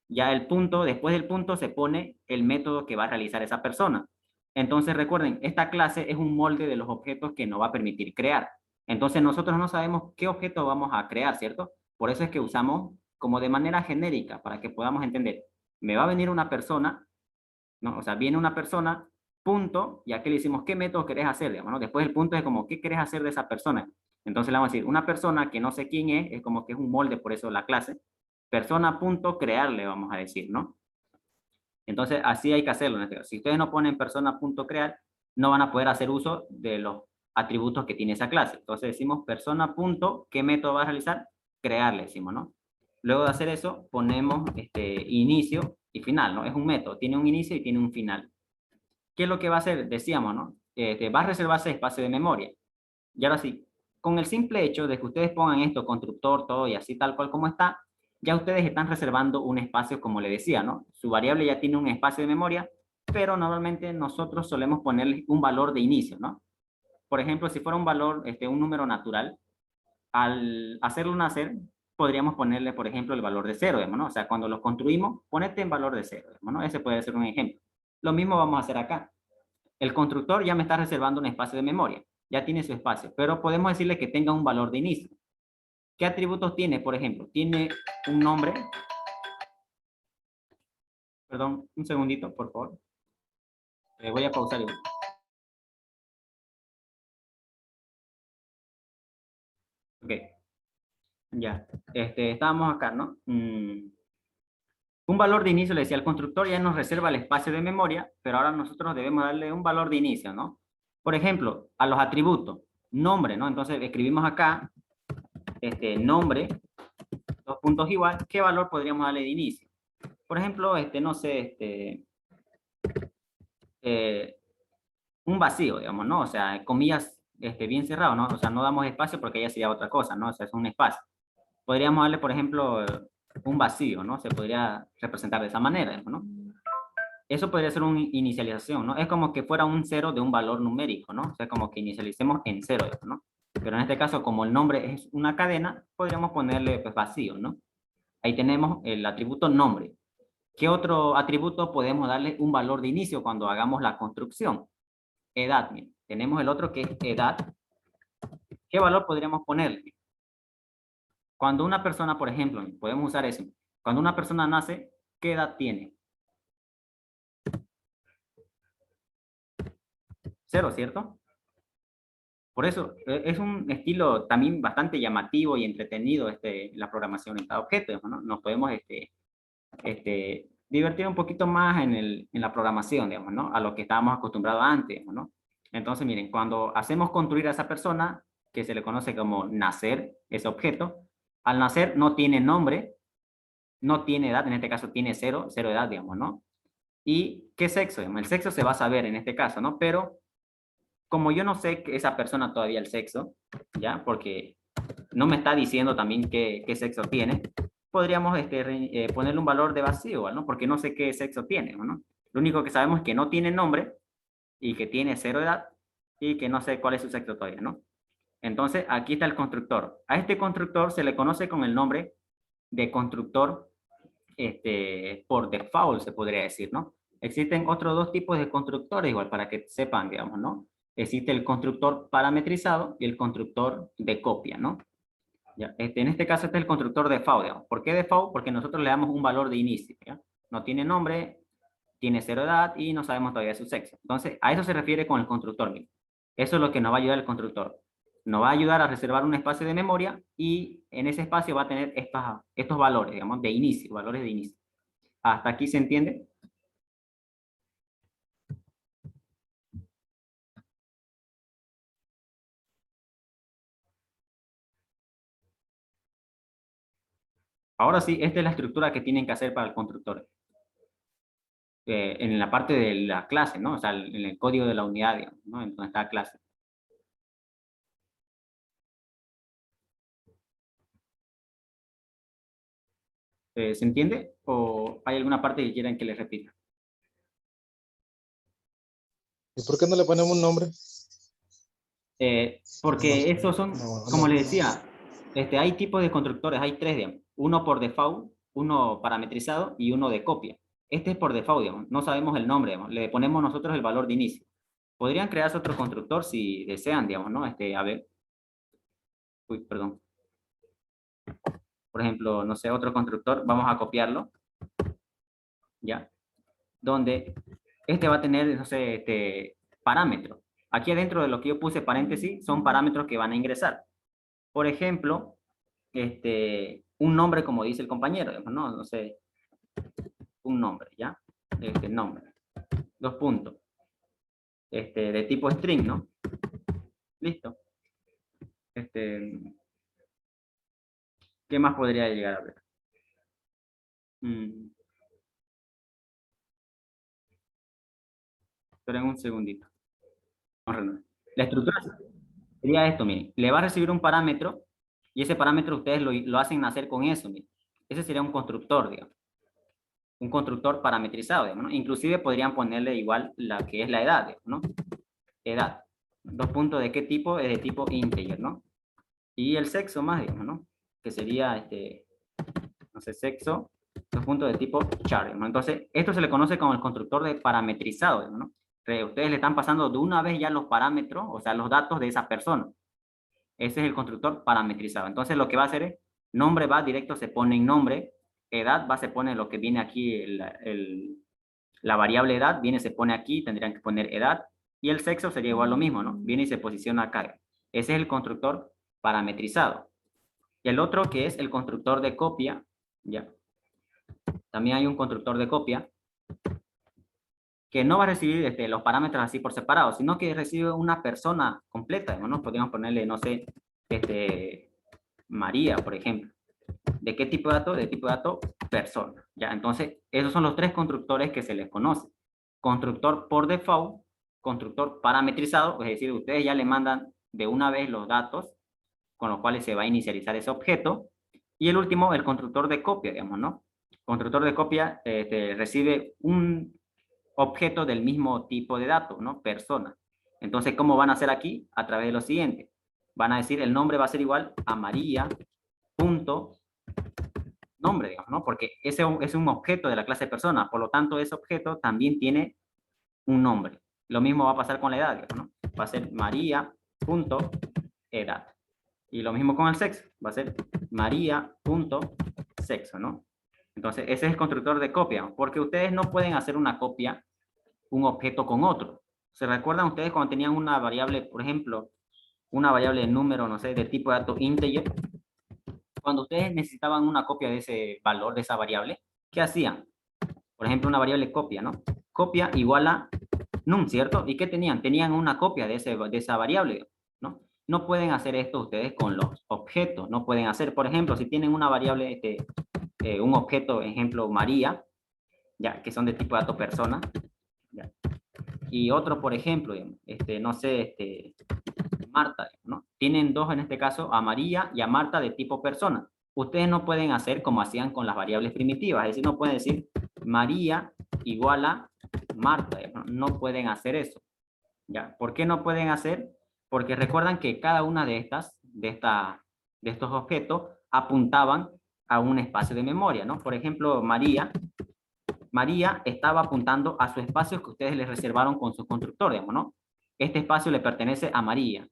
Ya el punto, después del punto se pone el método que va a realizar esa persona. Entonces recuerden, esta clase es un molde de los objetos que nos va a permitir crear. Entonces nosotros no sabemos qué objeto vamos a crear, ¿cierto? Por eso es que usamos como de manera genérica para que podamos entender. Me va a venir una persona, ¿no? O sea, viene una persona, punto, y aquí le decimos qué método querés hacer, digamos, ¿no? Después el punto es como qué querés hacer de esa persona. Entonces le vamos a decir, una persona que no sé quién es como que es un molde, por eso la clase. Persona punto crearle, vamos a decir, ¿no? Entonces, así hay que hacerlo en este caso. Si ustedes no ponen persona punto crear, no van a poder hacer uso de los atributos que tiene esa clase. Entonces decimos persona punto, ¿qué método va a realizar? Crearle, decimos, ¿no? Luego de hacer eso, ponemos inicio y final, ¿no? Es un método, tiene un inicio y tiene un final. ¿Qué es lo que va a hacer? Decíamos, ¿no? Va a reservarse espacio de memoria. Y ahora sí, con el simple hecho de que ustedes pongan esto, constructor, todo y así tal cual como está, ya ustedes están reservando un espacio, como le decía, ¿no? Su variable ya tiene un espacio de memoria, pero normalmente nosotros solemos ponerle un valor de inicio, ¿no? Por ejemplo, si fuera un valor, un número natural, al hacerlo nacer, podríamos ponerle, por ejemplo, el valor de 0, ¿no? O sea, cuando lo construimos, ponete en valor de 0, ¿no? Ese puede ser un ejemplo. Lo mismo vamos a hacer acá. El constructor ya me está reservando un espacio de memoria, ya tiene su espacio, pero podemos decirle que tenga un valor de inicio. ¿Qué atributos tiene, por ejemplo? Tiene un nombre. Perdón, un segundito, por favor. Voy a pausar. Ok. Ya. Estábamos acá, ¿no? Un valor de inicio, le decía, el constructor ya nos reserva el espacio de memoria, pero ahora nosotros debemos darle un valor de inicio, ¿no? Por ejemplo, a los atributos, nombre, ¿no? Entonces escribimos acá, nombre, dos puntos igual, ¿qué valor podríamos darle de inicio? Por ejemplo, no sé, un vacío, digamos, ¿no? O sea, comillas, bien cerrado, ¿no? O sea, no damos espacio porque ya sería otra cosa, ¿no? O sea, es un espacio. Podríamos darle, por ejemplo, un vacío, ¿no? Se podría representar de esa manera, ¿no? Eso podría ser una inicialización, ¿no? Es como que fuera un cero de un valor numérico, ¿no? O sea, como que inicialicemos en cero, ¿no? Pero en este caso, como el nombre es una cadena, podríamos ponerle, pues, vacío, ¿no? Ahí tenemos el atributo nombre. ¿Qué otro atributo podemos darle un valor de inicio cuando hagamos la construcción? Edad, miren. Tenemos el otro que es edad. ¿Qué valor podríamos ponerle? Cuando una persona, por ejemplo, podemos usar eso. Cuando una persona nace, ¿qué edad tiene? 0, ¿cierto? Por eso, es un estilo también bastante llamativo y entretenido la programación orientada a objetos, ¿no? Nos podemos divertir un poquito más en la programación, digamos, ¿no? A lo que estábamos acostumbrados antes, ¿no? Entonces, miren, cuando hacemos construir a esa persona, que se le conoce como nacer, ese objeto, al nacer no tiene nombre, no tiene edad, en este caso tiene cero edad, digamos, ¿no? ¿Y qué sexo? El sexo se va a saber en este caso, ¿no? Pero como yo no sé que esa persona todavía el sexo, ¿ya? Porque no me está diciendo también qué sexo tiene, podríamos ponerle un valor de vacío, ¿no? Porque no sé qué sexo tiene, ¿no? Lo único que sabemos es que no tiene nombre y que tiene 0 edad y que no sé cuál es su sexo todavía, ¿no? Entonces, aquí está el constructor. A este constructor se le conoce con el nombre de constructor por default, se podría decir, ¿no? Existen otros dos tipos de constructores, igual, para que sepan, digamos, ¿no? Existe el constructor parametrizado y el constructor de copia, ¿no? Ya, en este caso este es el constructor default, digamos. ¿Por qué default? Porque nosotros le damos un valor de inicio, ¿ya? No tiene nombre, tiene 0 edad y no sabemos todavía su sexo. Entonces, a eso se refiere con el constructor. Mismo. Eso es lo que nos va a ayudar el constructor. Nos va a ayudar a reservar un espacio de memoria y en ese espacio va a tener estos valores, digamos, de inicio, valores de inicio. ¿Hasta aquí se entiende? Ahora sí, esta es la estructura que tienen que hacer para el constructor. En la parte de la clase, ¿no? O sea, en el código de la unidad, digamos, ¿no? En donde está la clase. ¿Se entiende? ¿O hay alguna parte que quieran que les repita? ¿Y por qué no le ponemos un nombre? Porque estos son, como les decía, hay tipos de constructores, hay tres, digamos. Uno por default, uno parametrizado y uno de copia. Este es por default, digamos. No sabemos el nombre, digamos. Le ponemos nosotros el valor de inicio. Podrían crearse otro constructor si desean, digamos, ¿no? A ver. Uy, perdón. Por ejemplo, no sé, otro constructor, vamos a copiarlo. ¿Ya? Donde va a tener, no sé, parámetros. Aquí adentro de lo que yo puse paréntesis son parámetros que van a ingresar. Por ejemplo, un nombre como dice el compañero, ¿no? No sé, un nombre, ¿ya? Nombre. 2 puntos. De tipo string, ¿no? Listo. ¿Qué más podría llegar a ver? Esperen un segundito. La estructura sería esto, miren. Le va a recibir un parámetro y ese parámetro ustedes lo hacen nacer con eso, miren. Ese sería un constructor, digamos. Un constructor parametrizado, digamos, ¿no? Inclusive podrían ponerle igual la que es la edad, digamos, ¿no? Edad. 2 puntos de qué tipo, es de tipo integer, ¿no? Y el sexo más, digamos, ¿no? Que sería, no sé, sexo, 2 puntos de tipo char, ¿no? Entonces, esto se le conoce como el constructor de parametrizado, digamos, ¿no? Ustedes le están pasando de una vez ya los parámetros, o sea, los datos de esa persona. Ese es el constructor parametrizado. Entonces lo que va a hacer es, nombre va directo, se pone en nombre, edad va, se pone lo que viene aquí, la variable edad, viene, se pone aquí, tendrían que poner edad, y el sexo sería igual lo mismo, ¿no? Viene y se posiciona acá. Ese es el constructor parametrizado. Y el otro que es el constructor de copia, ya. También hay un constructor de copia que no va a recibir los parámetros así por separado, sino que recibe una persona completa, ¿no? Podríamos ponerle, no sé, María, por ejemplo. ¿De qué tipo de dato? De tipo de dato persona, ¿ya? Entonces, esos son los tres constructores que se les conoce. Constructor por default, constructor parametrizado, es decir, ustedes ya le mandan de una vez los datos con los cuales se va a inicializar ese objeto. Y el último, el constructor de copia, digamos, ¿no? Constructor de copia recibe un objeto del mismo tipo de dato, ¿no? Persona. Entonces, ¿cómo van a hacer aquí? A través de lo siguiente. Van a decir, el nombre va a ser igual a María, punto, nombre, digamos, ¿no? Porque ese es un objeto de la clase persona, por lo tanto, ese objeto también tiene un nombre. Lo mismo va a pasar con la edad, digamos, ¿no? Va a ser María, punto, edad. Y lo mismo con el sexo, va a ser María, punto, sexo, ¿no? Entonces, ese es el constructor de copia, porque ustedes no pueden hacer una copia, un objeto con otro. ¿Se recuerdan ustedes cuando tenían una variable, por ejemplo, una variable de número, no sé, de tipo de dato integer? Cuando ustedes necesitaban una copia de ese valor, de esa variable, ¿qué hacían? Por ejemplo, una variable copia, ¿no? Copia igual a num, ¿cierto? ¿Y qué tenían? Tenían una copia de esa variable, ¿no? No pueden hacer esto ustedes con los objetos, no pueden hacer, por ejemplo, si tienen una variable, un objeto, ejemplo, María, ya, que son de tipo de dato persona, ya. Y otro, por ejemplo, no sé, Marta, ¿no? Tienen dos en este caso, a María y a Marta de tipo persona. Ustedes no pueden hacer como hacían con las variables primitivas, es decir, no pueden decir María igual a Marta, no pueden hacer eso. ¿Ya? ¿Por qué no pueden hacer? Porque recuerdan que cada una de estos objetos apuntaban a un espacio de memoria, ¿no? Por ejemplo, María estaba apuntando a su espacio que ustedes le reservaron con su constructor, digamos, ¿no? Este espacio le pertenece a María.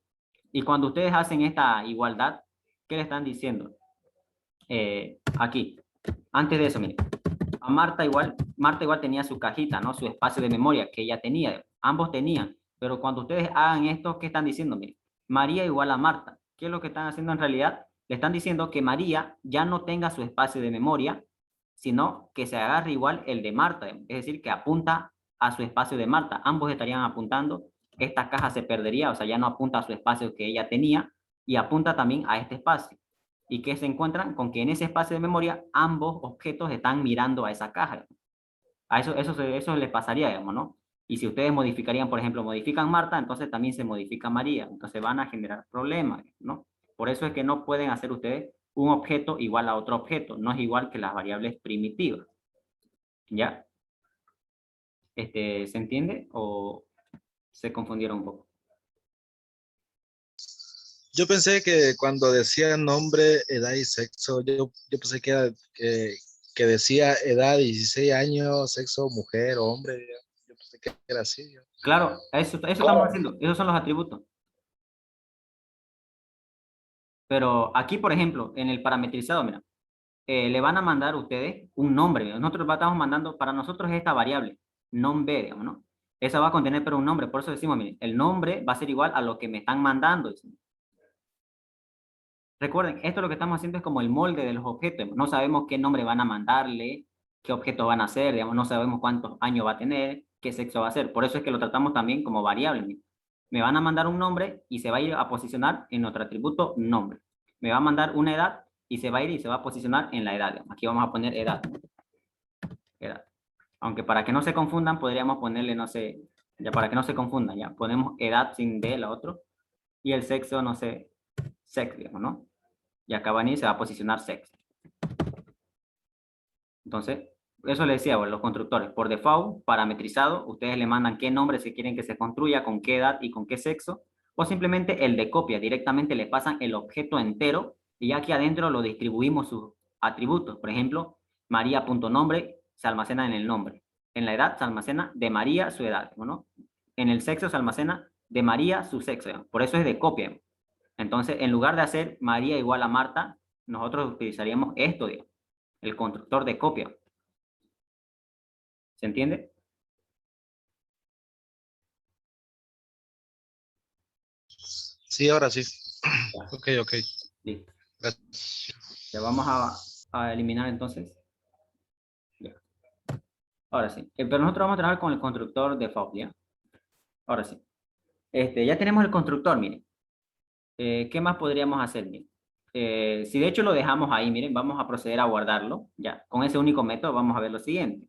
Y cuando ustedes hacen esta igualdad, ¿qué le están diciendo? Aquí, antes de eso, miren, a Marta igual tenía su cajita, ¿no? Su espacio de memoria que ella tenía, ambos tenían, pero cuando ustedes hagan esto, ¿qué están diciendo? Miren, María igual a Marta. ¿Qué es lo que están haciendo en realidad? Le están diciendo que María ya no tenga su espacio de memoria, sino que se agarre igual el de Marta, es decir, que apunta a su espacio de Marta. Ambos estarían apuntando, esta caja se perdería, o sea, ya no apunta a su espacio que ella tenía, y apunta también a este espacio. Y que se encuentran con que en ese espacio de memoria ambos objetos están mirando a esa caja. A eso les pasaría, digamos, ¿no? Y si ustedes modificarían, por ejemplo, modifican Marta, entonces también se modifica María. Entonces van a generar problemas, ¿no? Por eso es que no pueden hacer ustedes un objeto igual a otro objeto. No es igual que las variables primitivas. ¿Ya? ¿Se entiende o se confundieron un poco? Yo pensé que cuando decía nombre, edad y sexo, yo pensé que era que decía edad, 16 años, sexo, mujer, hombre. Yo pensé que era así. Claro, eso estamos haciendo. Esos son los atributos. Pero aquí, por ejemplo, en el parametrizado, mira, le van a mandar ustedes un nombre. Nosotros estamos mandando, para nosotros es esta variable, nombre, digamos, ¿no? Esa va a contener pero un nombre. Por eso decimos, miren, el nombre va a ser igual a lo que me están mandando. Recuerden, esto lo que estamos haciendo es como el molde de los objetos. No sabemos qué nombre van a mandarle, qué objetos van a hacer, digamos, no sabemos cuántos años va a tener, qué sexo va a ser. Por eso es que lo tratamos también como variable. Me van a mandar un nombre y se va a ir a posicionar en nuestro atributo nombre. Me va a mandar una edad y se va a ir y se va a posicionar en la edad. Digamos. Aquí vamos a poner edad. Edad. Aunque para que no se confundan, podríamos ponerle, no sé, ya para que no se confundan, ya ponemos edad sin D, la otra, y el sexo, no sé, sex, digamos, ¿no? Y acá va a venir y se va a posicionar sex. Entonces, eso le decía, bueno, los constructores, por default, parametrizado, ustedes le mandan qué nombre se quieren que se construya, con qué edad y con qué sexo, o simplemente el de copia, directamente le pasan el objeto entero y aquí adentro lo distribuimos sus atributos. Por ejemplo, María.nombre se almacena en el nombre. En la edad se almacena de María su edad, ¿no? en el sexo se almacena de María su sexo, digamos. Por eso es de copia. Entonces, en lugar de hacer María igual a Marta, nosotros utilizaríamos esto, digamos, el constructor de copia. ¿Se entiende? Sí, ahora sí. Ok. Listo. Gracias. Ya vamos a eliminar entonces. Ya. Ahora sí. Pero nosotros vamos a trabajar con el constructor default, ¿ya? Ahora sí. Ya tenemos el constructor, miren. ¿Qué más podríamos hacer? Miren. Si de hecho lo dejamos ahí, miren, vamos a proceder a guardarlo. Ya, con ese único método vamos a ver lo siguiente.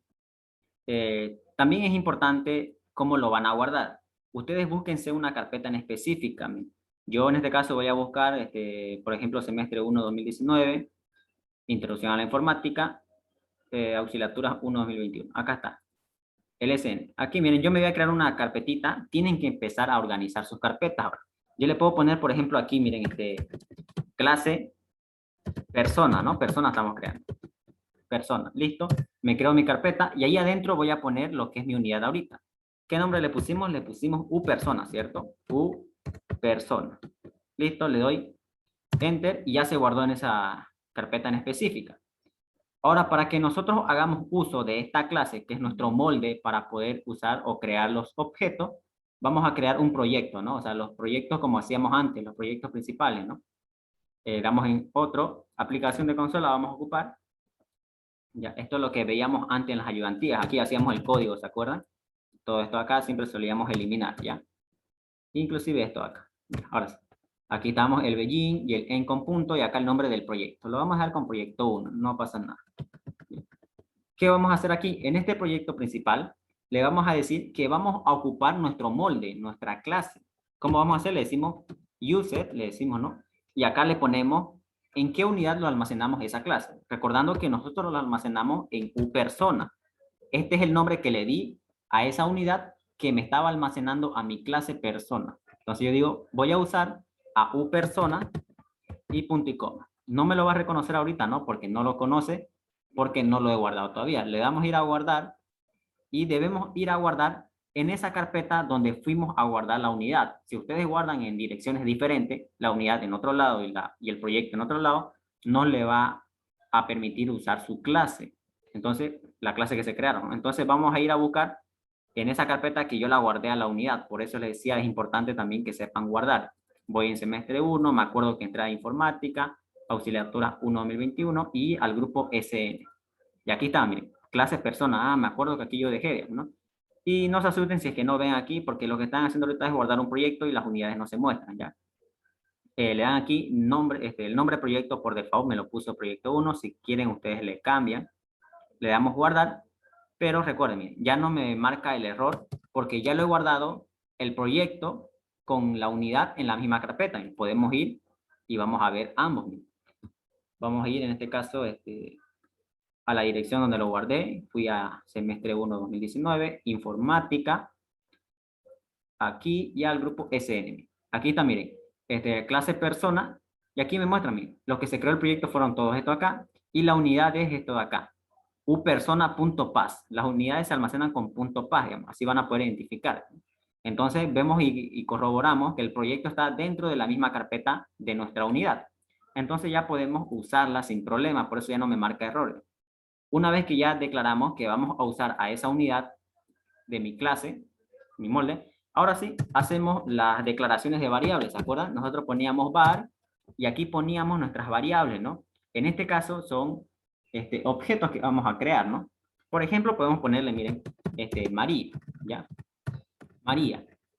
También es importante cómo lo van a guardar. Ustedes búsquense una carpeta en específica. Miren. Yo en este caso voy a buscar, por ejemplo, semestre 1 2019, Introducción a la Informática, Auxiliaturas 1 2021. Acá está. LSN. Aquí miren, yo me voy a crear una carpetita. Tienen que empezar a organizar sus carpetas ahora. Yo le puedo poner, por ejemplo, aquí, miren, clase, persona, ¿no? Persona estamos creando. Persona, listo. Me creo mi carpeta y ahí adentro voy a poner lo que es mi unidad ahorita. ¿Qué nombre le pusimos? Le pusimos U persona, ¿cierto? U persona. Listo, le doy Enter y ya se guardó en esa carpeta en específica. Ahora, para que nosotros hagamos uso de esta clase, que es nuestro molde para poder usar o crear los objetos, vamos a crear un proyecto, ¿no? O sea, los proyectos como hacíamos antes, los proyectos principales, ¿no? Damos en otro, aplicación de consola, vamos a ocupar. Ya, esto es lo que veíamos antes en las ayudantías. Aquí hacíamos el código, ¿se acuerdan? Todo esto acá siempre solíamos eliminar, ¿ya? Inclusive esto acá. Ahora sí. Aquí estamos el begin y el end con punto y acá el nombre del proyecto. Lo vamos a dejar con proyecto 1, no pasa nada. ¿Qué vamos a hacer aquí? En este proyecto principal, le vamos a decir que vamos a ocupar nuestro molde, nuestra clase. ¿Cómo vamos a hacer? Le decimos user, le decimos, ¿no? Y acá le ponemos en qué unidad lo almacenamos esa clase. Recordando que nosotros lo almacenamos en uPersona. Este es el nombre que le di a esa unidad que me estaba almacenando a mi clase persona. Entonces yo digo, voy a usar a uPersona y punto y coma. No me lo va a reconocer ahorita, ¿no? Porque no lo conoce, porque no lo he guardado todavía. Le damos a ir a guardar y debemos ir a guardar en esa carpeta donde fuimos a guardar la unidad. Si ustedes guardan en direcciones diferentes, la unidad en otro lado y el proyecto en otro lado, no le va a permitir usar su clase. Entonces, la clase que se crearon. Entonces, vamos a ir a buscar en esa carpeta que yo la guardé a la unidad. Por eso les decía, es importante también que sepan guardar. Voy en semestre 1, me acuerdo que entré a informática, auxiliatura 1 2021 y al grupo SN. Y aquí está, miren, clases personas. Ah, me acuerdo que aquí yo dejé, ¿no? Y no se asusten si es que no ven aquí, porque lo que están haciendo ahorita es guardar un proyecto y las unidades no se muestran, ¿ya? Le dan aquí nombre, el nombre proyecto por default me lo puso proyecto 1. Si quieren, ustedes le cambian. Le damos guardar, pero recuerden, miren, ya no me marca el error, porque ya lo he guardado el proyecto con la unidad en la misma carpeta. Podemos ir y vamos a ver ambos. Miren. Vamos a ir en este caso, a la dirección donde lo guardé, fui a semestre 1 2019, informática, aquí y al grupo SN. Aquí está, miren, clase persona, y aquí me muestra, miren, los que se creó el proyecto fueron todos estos acá, y la unidad es esto de acá, upersona.pas. Las unidades se almacenan con .pas, digamos, así van a poder identificar. Entonces vemos y corroboramos que el proyecto está dentro de la misma carpeta de nuestra unidad. Entonces ya podemos usarla sin problema, por eso ya no me marca errores. Una vez que ya declaramos que vamos a usar a esa unidad de mi clase, mi molde, ahora sí, hacemos las declaraciones de variables, ¿se acuerdan? Nosotros poníamos var y aquí poníamos nuestras variables, ¿no? En este caso son objetos que vamos a crear, ¿no? Por ejemplo, podemos ponerle, miren, María, ¿ya?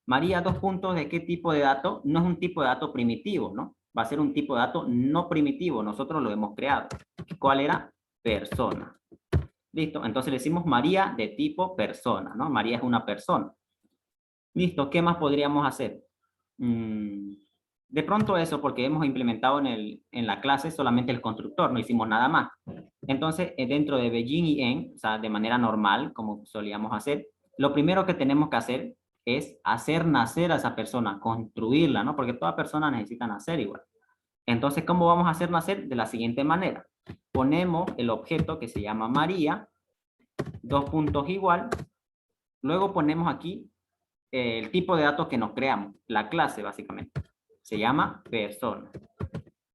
María, 2 puntos, ¿de qué tipo de dato? No es un tipo de dato primitivo, ¿no? Va a ser un tipo de dato no primitivo, nosotros lo hemos creado. ¿Cuál era? Persona. Listo, entonces le decimos María de tipo persona, ¿no? María es una persona. Listo, ¿qué más podríamos hacer? De pronto eso, porque hemos implementado en la clase solamente el constructor, no hicimos nada más. Entonces, dentro de begin y end, o sea, de manera normal, como solíamos hacer, lo primero que tenemos que hacer es hacer nacer a esa persona, construirla, ¿no? Porque toda persona necesita nacer igual. Entonces, ¿cómo vamos a hacer nacer? De la siguiente manera. Ponemos el objeto que se llama María, 2 puntos igual, luego ponemos aquí el tipo de datos que nos creamos, la clase básicamente. Se llama persona.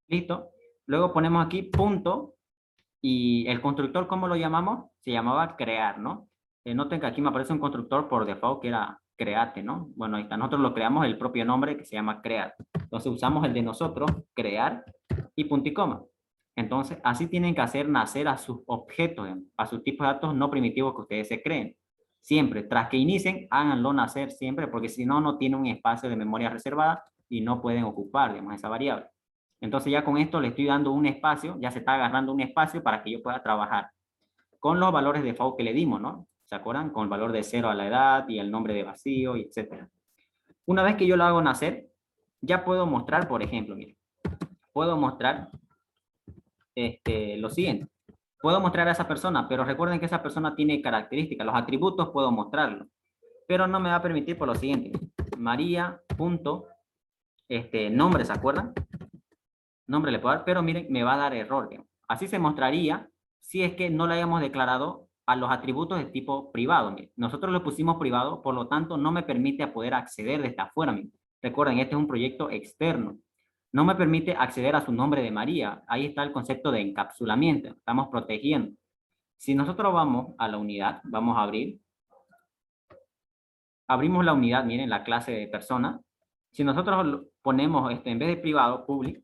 ¿Listo? Luego ponemos aquí punto y el constructor, ¿cómo lo llamamos? Se llamaba crear, ¿no? Noten que aquí me aparece un constructor por default que era create, ¿no? Bueno, ahí está. Nosotros lo creamos el propio nombre que se llama crear. Entonces usamos el de nosotros, crear y punto y coma. Entonces, así tienen que hacer nacer a sus objetos, a sus tipos de datos no primitivos que ustedes se creen. Siempre, tras que inicien, háganlo nacer siempre, porque si no, no tiene un espacio de memoria reservada y no pueden ocupar, digamos, esa variable. Entonces ya con esto le estoy dando un espacio, ya se está agarrando un espacio para que yo pueda trabajar con los valores de default que le dimos, ¿no? ¿Se acuerdan? Con el valor de 0 a la edad y el nombre de vacío, etc. Una vez que yo lo hago nacer, ya puedo mostrar, por ejemplo, miren, puedo mostrar lo siguiente. Puedo mostrar a esa persona, pero recuerden que esa persona tiene características. Los atributos puedo mostrarlo, pero no me va a permitir por lo siguiente. María, punto, nombre, ¿se acuerdan? Nombre le puedo dar, pero miren, me va a dar error. Digamos. Así se mostraría si es que no le hayamos declarado a los atributos de tipo privado. Miren. Nosotros lo pusimos privado, por lo tanto no me permite poder acceder desde afuera. Miren. Recuerden, este es un proyecto externo. No me permite acceder a su nombre de María. Ahí está el concepto de encapsulamiento. Estamos protegiendo. Si nosotros vamos a la unidad, vamos a abrir. Abrimos la unidad, miren, la clase de persona. Si nosotros ponemos en vez de privado, public,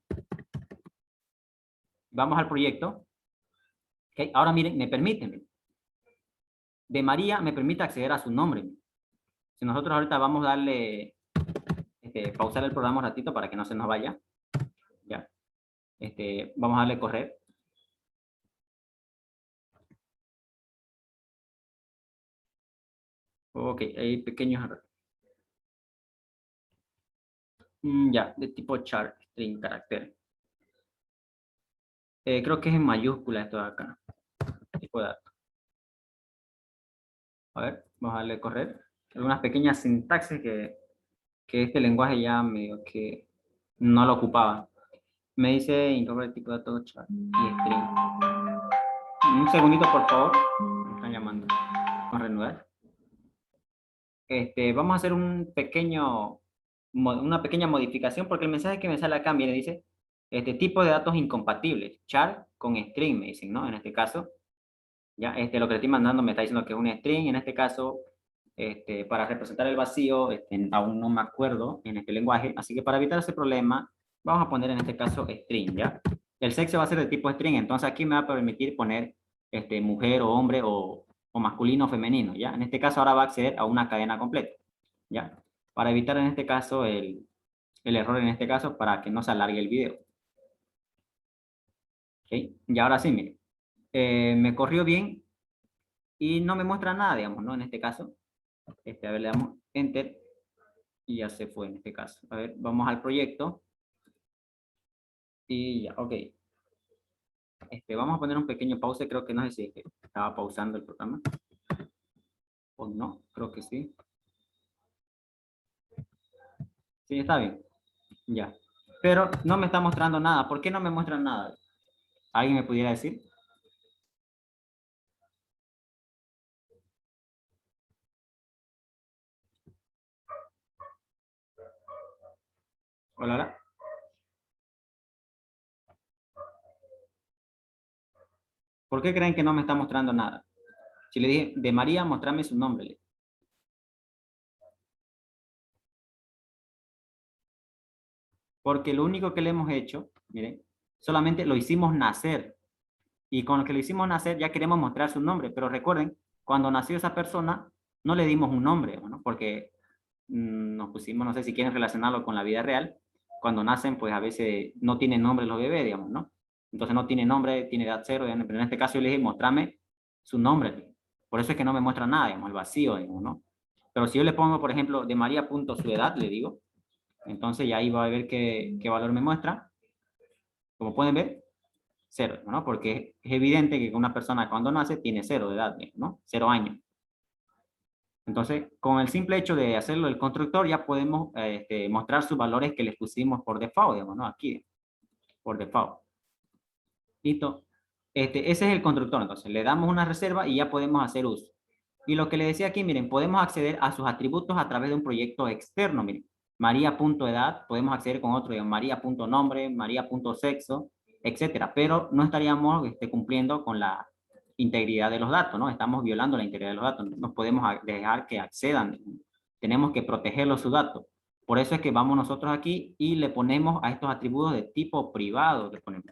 vamos al proyecto. Okay. Ahora miren, me permiten. De María me permite acceder a su nombre. Si nosotros ahorita vamos a darle, pausar el programa un ratito para que no se nos vaya. Ya. Vamos a darle correr. Ok, hay pequeños errores. Ya, de tipo char, string, carácter. Creo que es en mayúscula esto de acá. Tipo de dato. A ver, vamos a darle correr. Algunas pequeñas sintaxis que este lenguaje ya medio que no lo ocupaba. Me dice incorporar tipo de dato char y string. Un segundito, por favor. Me están llamando. Vamos a reanudar. Vamos a hacer una pequeña modificación porque el mensaje que me sale acá, mire, dice tipo de datos incompatibles, char con string, me dicen, ¿no? En este caso, ya, lo que le estoy mandando me está diciendo que es un string, en este caso, para representar el vacío, aún no me acuerdo en este lenguaje, así que para evitar ese problema, vamos a poner en este caso string, ¿ya? El sexo va a ser de tipo string, entonces aquí me va a permitir poner mujer o hombre o masculino o femenino, ¿ya? En este caso ahora va a acceder a una cadena completa, ¿ya? Para evitar en este caso el error en este caso para que no se alargue el video. ¿Ok? Y ahora sí, miren. Me corrió bien y no me muestra nada, digamos, ¿no? En este caso. A ver, le damos Enter y ya se fue en este caso. A ver, vamos al proyecto. Y ya, ok. Vamos a poner un pequeño pause, creo que no sé si estaba pausando el programa. O no, creo que sí. Sí, está bien. Ya. Pero no me está mostrando nada. ¿Por qué no me muestra nada? ¿Alguien me pudiera decir? Hola, hola. ¿Por qué creen que no me está mostrando nada? Si le dije, de María, mostrame su nombre. Porque lo único que le hemos hecho, miren, solamente lo hicimos nacer. Y con lo que lo hicimos nacer ya queremos mostrar su nombre. Pero recuerden, cuando nació esa persona, no le dimos un nombre, ¿no? Porque nos pusimos, no sé si quieren relacionarlo con la vida real. Cuando nacen, pues a veces no tienen nombre los bebés, digamos, ¿no? Entonces no tiene nombre, tiene edad cero, pero en este caso yo le dije, mostrame su nombre. Por eso es que no me muestra nada, digamos, el vacío, digamos, ¿no? Pero si yo le pongo, por ejemplo, de María punto su edad, le digo, entonces ya ahí va a ver qué valor me muestra. Como pueden ver, 0, ¿no? Porque es evidente que una persona cuando nace tiene 0 de edad, ¿no? 0 años. Entonces, con el simple hecho de hacerlo el constructor, ya podemos mostrar sus valores que les pusimos por default, digamos, ¿no? Aquí, por default. Listo. Ese es el constructor, entonces le damos una reserva y ya podemos hacer uso. Y lo que le decía aquí, miren, podemos acceder a sus atributos a través de un proyecto externo, miren. María.edad, podemos acceder con otro, digamos, María.nombre, María.sexo, etcétera. Pero no estaríamos cumpliendo con la integridad de los datos, ¿no? Estamos violando la integridad de los datos. No podemos dejar que accedan. Tenemos que protegerlos sus datos. Por eso es que vamos nosotros aquí y le ponemos a estos atributos de tipo privado. Le ponemos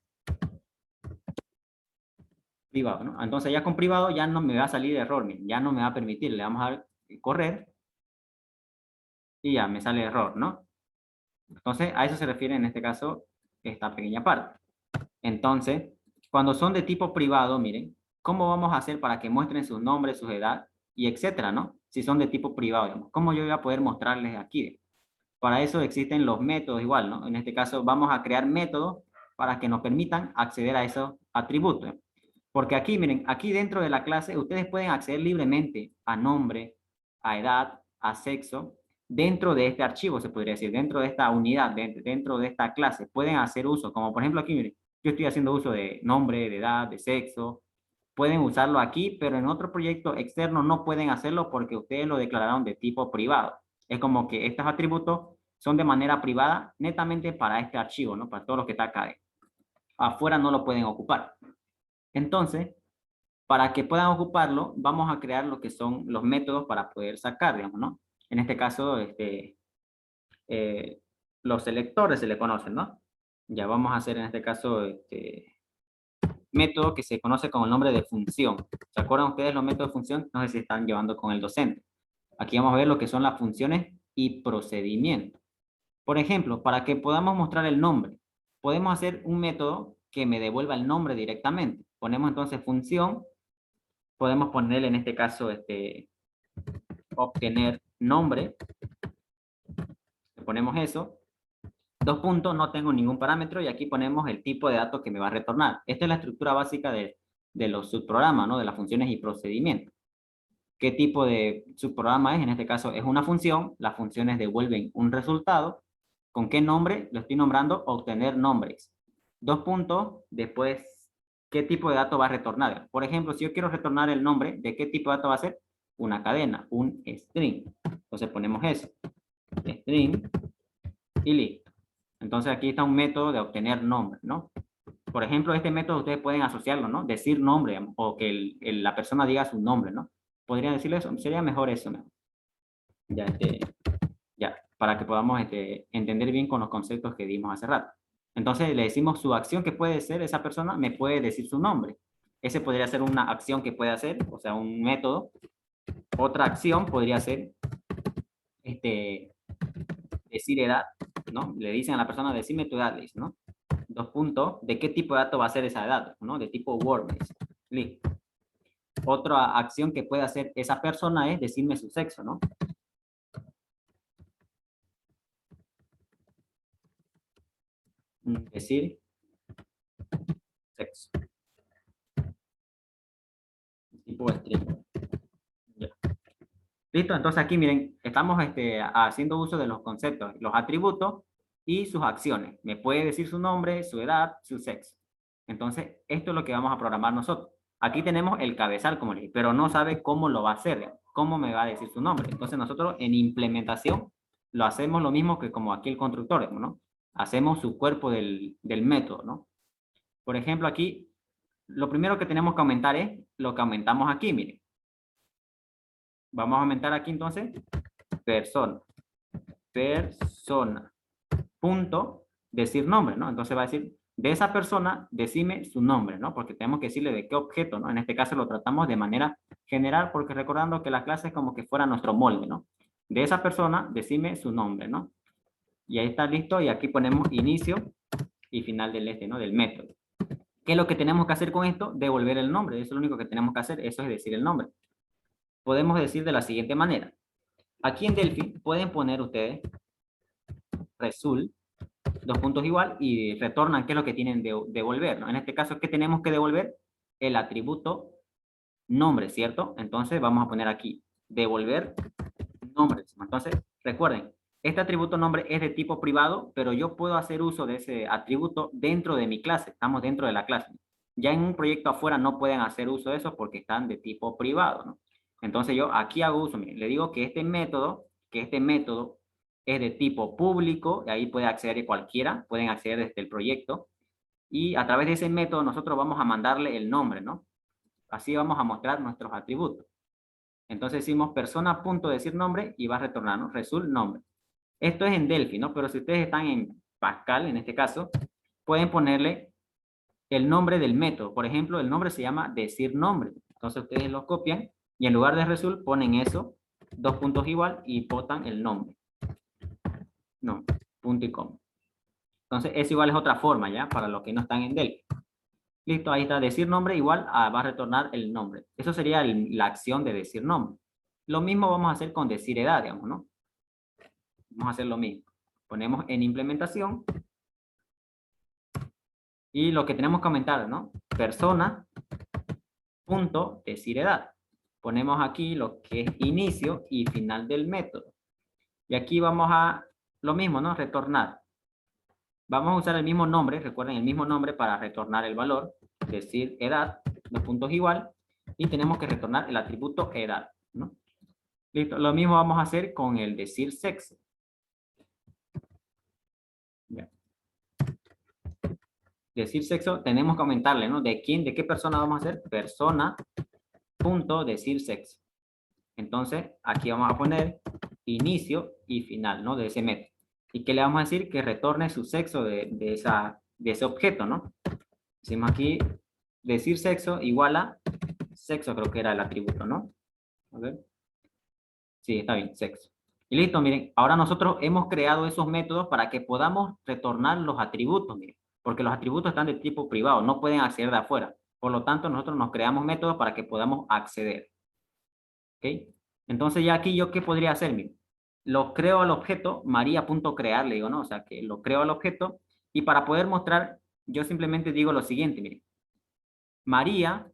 privado, ¿no? Entonces ya con privado ya no me va a salir error, miren, ya no me va a permitir. Le vamos a dar correr y ya me sale error, ¿no? Entonces a eso se refiere en este caso esta pequeña parte. Entonces, cuando son de tipo privado, miren, ¿cómo vamos a hacer para que muestren sus nombres, su edad y etcétera, ¿no? Si son de tipo privado, digamos. ¿Cómo yo voy a poder mostrarles aquí? Para eso existen los métodos igual, ¿no? En este caso vamos a crear métodos para que nos permitan acceder a esos atributos. Porque aquí, miren, aquí dentro de la clase ustedes pueden acceder libremente a nombre, a edad, a sexo, dentro de este archivo, se podría decir, dentro de esta unidad, dentro de esta clase, pueden hacer uso, como por ejemplo aquí, miren, yo estoy haciendo uso de nombre, de edad, de sexo, pueden usarlo aquí, pero en otro proyecto externo no pueden hacerlo porque ustedes lo declararon de tipo privado. Es como que estos atributos son de manera privada, netamente para este archivo, ¿no? Para todo lo que está acá. Afuera no lo pueden ocupar. Entonces, para que puedan ocuparlo, vamos a crear lo que son los métodos para poder sacar, digamos, ¿no? En este caso, los selectores se le conocen, ¿no? Ya vamos a hacer en este caso, método que se conoce con el nombre de función. ¿Se acuerdan ustedes los métodos de función? No sé si están llevando con el docente. Aquí vamos a ver lo que son las funciones y procedimientos. Por ejemplo, para que podamos mostrar el nombre, podemos hacer un método que me devuelva el nombre directamente. Ponemos entonces función, podemos ponerle en este caso obtener nombre, le ponemos eso, dos puntos, no tengo ningún parámetro y aquí ponemos el tipo de datos que me va a retornar. Esta es la estructura básica de los subprogramas, ¿no? De las funciones y procedimientos. ¿Qué tipo de subprograma es? En este caso es una función, las funciones devuelven un resultado. ¿Con qué nombre? Lo estoy nombrando obtener nombres. Dos puntos, después, ¿qué tipo de dato va a retornar? Por ejemplo, si yo quiero retornar el nombre, ¿de qué tipo de dato va a ser? Una cadena, un string. Entonces ponemos eso, string, y listo. Entonces aquí está un método de obtener nombre, ¿no? Por ejemplo, este método ustedes pueden asociarlo, ¿no? Decir nombre, o que la persona diga su nombre, ¿no? ¿Podrían decirle eso? Sería mejor eso, ¿no? Ya, para que podamos entender bien con los conceptos que dimos hace rato. Entonces le decimos su acción que puede ser, esa persona me puede decir su nombre. Ese podría ser una acción que puede hacer, o sea, un método. Otra acción podría ser decir edad, ¿no? Le dicen a la persona, decime tu edad, le dicen, ¿no? Dos puntos, ¿de qué tipo de dato va a ser esa edad? ¿No? De tipo word, listo. Otra acción que puede hacer esa persona es decirme su sexo, ¿no? Decir sexo. Tipo string. Ya. Listo, entonces aquí miren, estamos haciendo uso de los conceptos, los atributos y sus acciones. Me puede decir su nombre, su edad, su sexo. Entonces, esto es lo que vamos a programar nosotros. Aquí tenemos el cabezal, como les dije, pero no sabe cómo lo va a hacer, cómo me va a decir su nombre. Entonces nosotros en implementación lo hacemos lo mismo que como aquí el constructor, ¿no? Hacemos su cuerpo del método, ¿no? Por ejemplo, aquí, lo primero que tenemos que aumentar es lo que aumentamos aquí, miren. Vamos a aumentar aquí entonces, persona. Persona. Punto, decir nombre, ¿no? Entonces va a decir, de esa persona, decime su nombre, ¿no? Porque tenemos que decirle de qué objeto, ¿no? En este caso lo tratamos de manera general, porque recordando que la clase es como que fuera nuestro molde, ¿no? De esa persona, decime su nombre, ¿no? Y ahí está listo, y aquí ponemos inicio y final del ¿no? Del método. ¿Qué es lo que tenemos que hacer con esto? Devolver el nombre, eso es lo único que tenemos que hacer, eso es decir el nombre. Podemos decir de la siguiente manera. Aquí en Delphi pueden poner ustedes result, dos puntos igual, y retornan qué es lo que tienen de devolver, ¿no? En este caso, ¿qué tenemos que devolver? El atributo nombre, ¿cierto? Entonces vamos a poner aquí, devolver nombre. Entonces, recuerden, este atributo nombre es de tipo privado, pero yo puedo hacer uso de ese atributo dentro de mi clase, estamos dentro de la clase. Ya en un proyecto afuera no pueden hacer uso de eso porque están de tipo privado, ¿no? Entonces yo aquí hago uso, mire, le digo que este método es de tipo público, y ahí puede acceder cualquiera, pueden acceder desde el proyecto, y a través de ese método nosotros vamos a mandarle el nombre, ¿no? Así vamos a mostrar nuestros atributos. Entonces decimos persona punto decir nombre y va a retornar, ¿no? Result nombre. Esto es en Delphi, ¿no? Pero si ustedes están en Pascal, en este caso, pueden ponerle el nombre del método. Por ejemplo, el nombre se llama decir nombre. Entonces ustedes lo copian y en lugar de result ponen eso, 2 puntos igual y botan el nombre. No, punto y coma. Entonces eso igual es otra forma, ¿ya? Para los que no están en Delphi. Listo, ahí está, decir nombre igual va a retornar el nombre. Eso sería la acción de decir nombre. Lo mismo vamos a hacer con decir edad, digamos, ¿no? Vamos a hacer lo mismo. Ponemos en implementación. Y lo que tenemos que aumentar, ¿no? Persona, punto, decir edad. Ponemos aquí lo que es inicio y final del método. Y aquí vamos a, lo mismo, ¿no? Retornar. Vamos a usar el mismo nombre, recuerden el mismo nombre para retornar el valor, decir edad, 2 puntos igual, y tenemos que retornar el atributo edad, ¿no? Listo, lo mismo vamos a hacer con el decir sexo. Ya. Decir sexo, tenemos que aumentarle, ¿no? ¿De quién, de qué persona vamos a hacer? Persona, punto, decir sexo. Entonces, aquí vamos a poner inicio y final, ¿no? De ese método. ¿Y qué le vamos a decir? Que retorne su sexo de ese objeto, ¿no? Decimos aquí, decir sexo igual a sexo, creo que era el atributo, ¿no? A ver. Sí, está bien, sexo. Y listo, miren, ahora nosotros hemos creado esos métodos para que podamos retornar los atributos, miren, porque los atributos están de tipo privado, no pueden acceder de afuera. Por lo tanto, nosotros nos creamos métodos para que podamos acceder. ¿Ok? Entonces ya aquí yo, ¿qué podría hacer? Miren, lo creo al objeto, María.crear, le digo, ¿no? O sea, que lo creo al objeto, y para poder mostrar, yo simplemente digo lo siguiente, miren. María,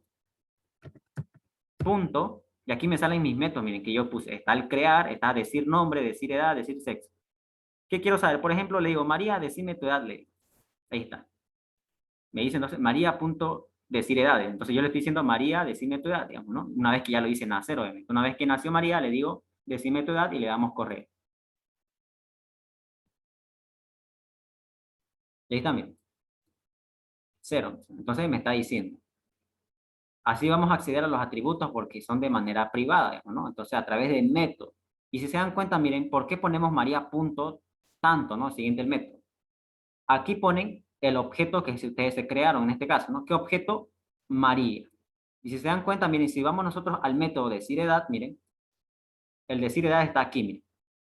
punto, y aquí me salen mis métodos, miren, que yo puse, está el crear, está decir nombre, decir edad, decir sexo. ¿Qué quiero saber? Por ejemplo, le digo, María, decime tu edad, le digo. Ahí está. Me dice entonces, María, punto, decir edad. Entonces yo le estoy diciendo, María, decime tu edad, digamos, ¿no? Una vez que ya lo hice nacer, obviamente. Una vez que nació María, le digo, decime tu edad y le damos correr. Y ahí está, miren. 0. Entonces me está diciendo. Así vamos a acceder a los atributos porque son de manera privada, digamos, ¿no? Entonces a través del método. Y si se dan cuenta, miren, ¿por qué ponemos María punto tanto, ¿no? Siguiente el método. Aquí ponen el objeto que ustedes se crearon en este caso, ¿no? ¿Qué objeto? María. Y si se dan cuenta, miren, si vamos nosotros al método decir edad, miren, el decir edad está aquí, miren.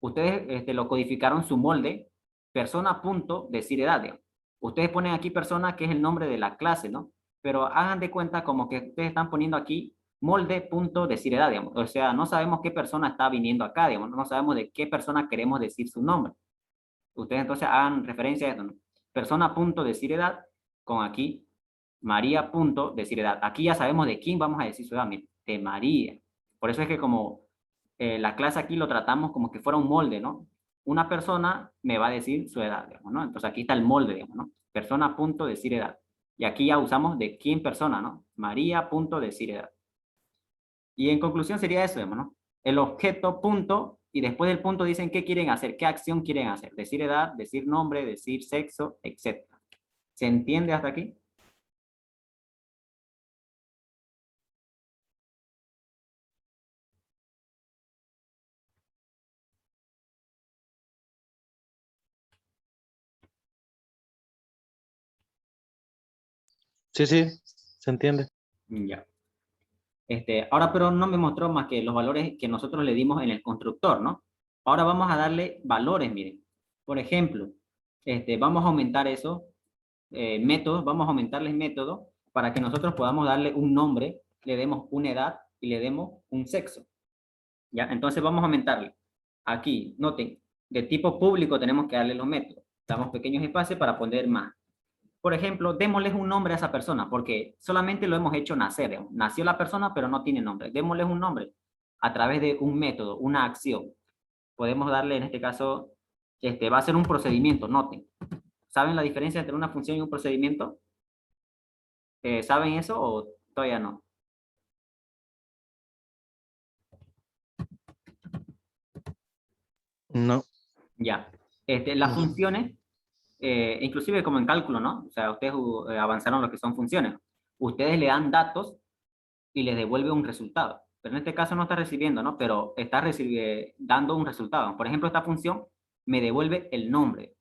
Ustedes lo codificaron su molde, persona punto decir edad, digamos. Ustedes ponen aquí persona, que es el nombre de la clase, ¿no? Pero hagan de cuenta como que ustedes están poniendo aquí molde punto decir edad, digamos. O sea, no sabemos qué persona está viniendo acá, digamos. No sabemos de qué persona queremos decir su nombre. Ustedes entonces hagan referencia a esto, ¿no? Persona punto decir edad con aquí María punto decir edad. Aquí ya sabemos de quién vamos a decir su edad, miren, de María. Por eso es que como la clase aquí lo tratamos como que fuera un molde, ¿no? Una persona me va a decir su edad, digamos, ¿no? Entonces aquí está el molde, digamos, ¿no? Persona punto decir edad. Y aquí ya usamos de quién persona, ¿no? María punto decir edad. Y en conclusión sería eso, digamos, ¿no? El objeto punto y después del punto dicen qué quieren hacer, qué acción quieren hacer. Decir edad, decir nombre, decir sexo, etc. ¿Se entiende hasta aquí? Sí, sí, se entiende. Ya. Ahora pero no me mostró más que los valores que nosotros le dimos en el constructor, ¿no? Ahora vamos a darle valores, miren. Por ejemplo, vamos a aumentar esos métodos, vamos a aumentarles métodos para que nosotros podamos darle un nombre, le demos una edad y le demos un sexo. ¿Ya? Entonces vamos a aumentarle. Aquí, noten, de tipo público tenemos que darle los métodos. Damos pequeños espacios para poner más. Por ejemplo, démosles un nombre a esa persona, porque solamente lo hemos hecho nacer. Digamos. Nació la persona, pero no tiene nombre. Démosles un nombre a través de un método, una acción. Podemos darle, en este caso, va a ser un procedimiento, noten. ¿Saben la diferencia entre una función y un procedimiento? ¿Saben eso o todavía no? No. Ya. Las funciones, inclusive como en cálculo, ¿no? O sea, ustedes avanzaron lo que son funciones. Ustedes le dan datos y les devuelve un resultado. Pero en este caso no está recibiendo, ¿no? Pero está dando un resultado. Por ejemplo, esta función me devuelve el nombre.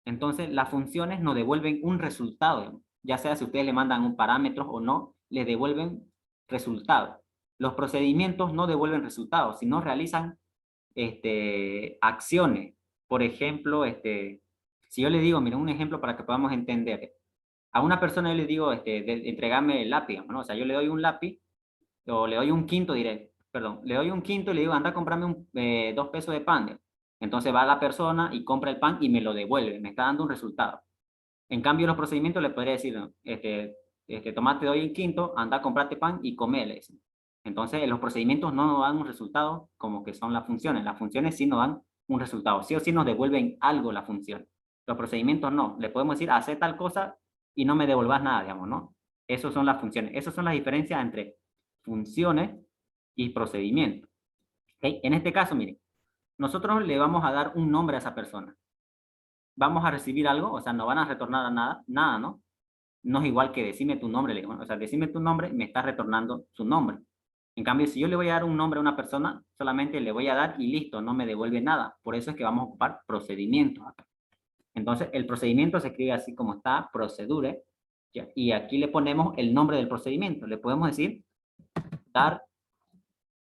Entonces, las funciones nos devuelven un resultado, digamos. Ya sea si ustedes le mandan un parámetro o no, le devuelven resultados. Los procedimientos no devuelven resultados, sino realizan acciones. Por ejemplo, si yo le digo, miren, un ejemplo para que podamos entender. A una persona yo le digo, entregame el lápiz, ¿no? O sea, yo le doy un lápiz, o le doy un quinto, diré, perdón, le doy un quinto y le digo, anda a comprarme 2 pesos de pan. ¿No? Entonces va la persona y compra el pan y me lo devuelve, me está dando un resultado. En cambio, los procedimientos le podría decir, ¿no? Tomate, te doy un quinto, anda a comprarte pan y comele. Entonces, los procedimientos no nos dan un resultado como que son las funciones sí nos dan un resultado, sí o sí nos devuelven algo la función. Los procedimientos no, le podemos decir, hacer tal cosa y no me devolvas nada, digamos, ¿no? Esas son las funciones, esas son las diferencias entre funciones y procedimientos. ¿Okay? En este caso, miren, nosotros le vamos a dar un nombre a esa persona. Vamos a recibir algo, o sea, no van a retornar a nada, ¿no? No es igual que decime tu nombre, le digo, o sea, decime tu nombre, me está retornando su nombre. En cambio, si yo le voy a dar un nombre a una persona, solamente le voy a dar y listo, no me devuelve nada. Por eso es que vamos a ocupar procedimientos acá. Entonces, el procedimiento se escribe así como está, procedure, ¿ya? Y aquí le ponemos el nombre del procedimiento. Le podemos decir dar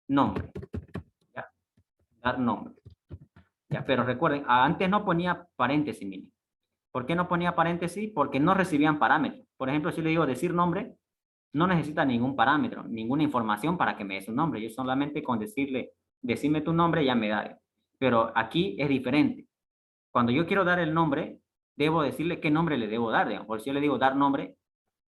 nombre, ¿ya? Dar nombre. ¿Ya? Pero recuerden, antes no ponía paréntesis, miren. ¿Por qué no ponía paréntesis? Porque no recibían parámetros. Por ejemplo, si le digo decir nombre, no necesita ningún parámetro, ninguna información para que me dé su nombre. Yo solamente con decirle, decime tu nombre, ya me da. Pero aquí es diferente. Cuando yo quiero dar el nombre, debo decirle qué nombre le debo dar, digamos. Por si yo le digo dar nombre,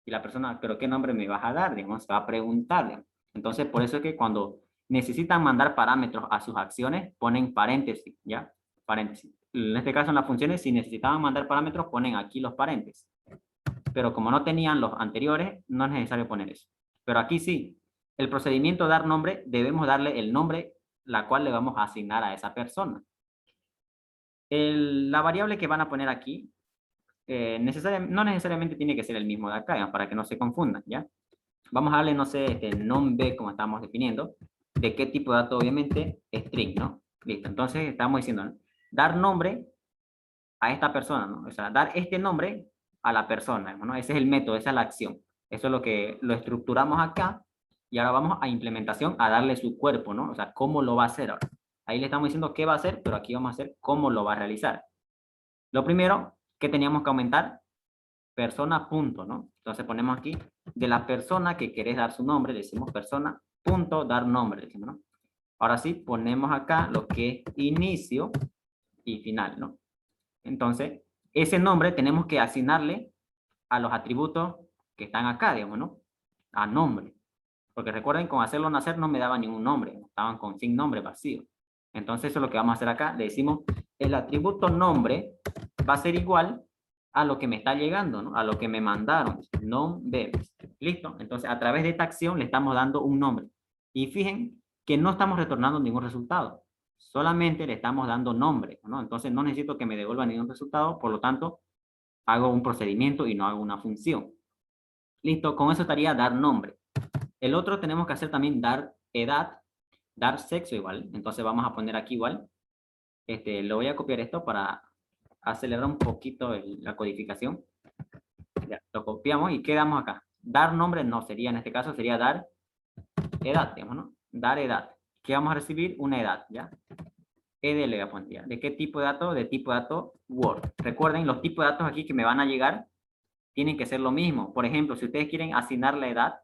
y la persona, ¿pero qué nombre me vas a dar? Digamos, se va a preguntar, digamos. Entonces, por eso es que cuando necesitan mandar parámetros a sus acciones, ponen paréntesis, ¿ya? Paréntesis. En este caso, en las funciones, si necesitaban mandar parámetros, ponen aquí los paréntesis. Pero como no tenían los anteriores, no es necesario poner eso. Pero aquí sí, el procedimiento dar nombre, debemos darle el nombre, la cual le vamos a asignar a esa persona. La variable que van a poner aquí, no necesariamente tiene que ser el mismo de acá, digamos, para que no se confundan, ¿ya? Vamos a darle, no sé, nombre, como estamos definiendo, de qué tipo de dato, obviamente, string, ¿no? Listo, entonces estamos diciendo, ¿no? Dar nombre a esta persona, ¿no? O sea, dar este nombre a la persona, ¿no? Ese es el método, esa es la acción. Eso es lo que lo estructuramos acá y ahora vamos a implementación, a darle su cuerpo, ¿no? O sea, cómo lo va a hacer ahora. Ahí le estamos diciendo qué va a hacer, pero aquí vamos a hacer cómo lo va a realizar. Lo primero que teníamos que aumentar, persona punto, ¿no? Entonces ponemos aquí, de la persona que querés dar su nombre, le decimos persona punto dar nombre, decimos, ¿no? Ahora sí, ponemos acá lo que es inicio y final, ¿no? Entonces, ese nombre tenemos que asignarle a los atributos que están acá, digamos, ¿no? A nombre. Porque recuerden, con hacerlo nacer no me daba ningún nombre, estaban con sin nombre vacío. Entonces, eso es lo que vamos a hacer acá. Le decimos, el atributo nombre va a ser igual a lo que me está llegando, ¿no? A lo que me mandaron. Nombre. ¿Listo? Entonces, a través de esta acción le estamos dando un nombre. Y fíjense que no estamos retornando ningún resultado. Solamente le estamos dando nombre, ¿no? Entonces, no necesito que me devuelva ningún resultado. Por lo tanto, hago un procedimiento y no hago una función. Listo, con eso estaría dar nombre. El otro tenemos que hacer también dar edad, dar sexo igual. Entonces vamos a poner aquí igual. Lo voy a copiar esto para acelerar un poquito la codificación. Ya, lo copiamos y quedamos acá. Dar nombre no sería, en este caso sería dar edad, digamos, ¿no? Dar edad. ¿Qué vamos a recibir? Una edad, ¿ya? ED le voy a poner, ¿ya? ¿De qué tipo de dato? De tipo de dato Word. Recuerden, los tipos de datos aquí que me van a llegar tienen que ser lo mismo. Por ejemplo, si ustedes quieren asignar la edad,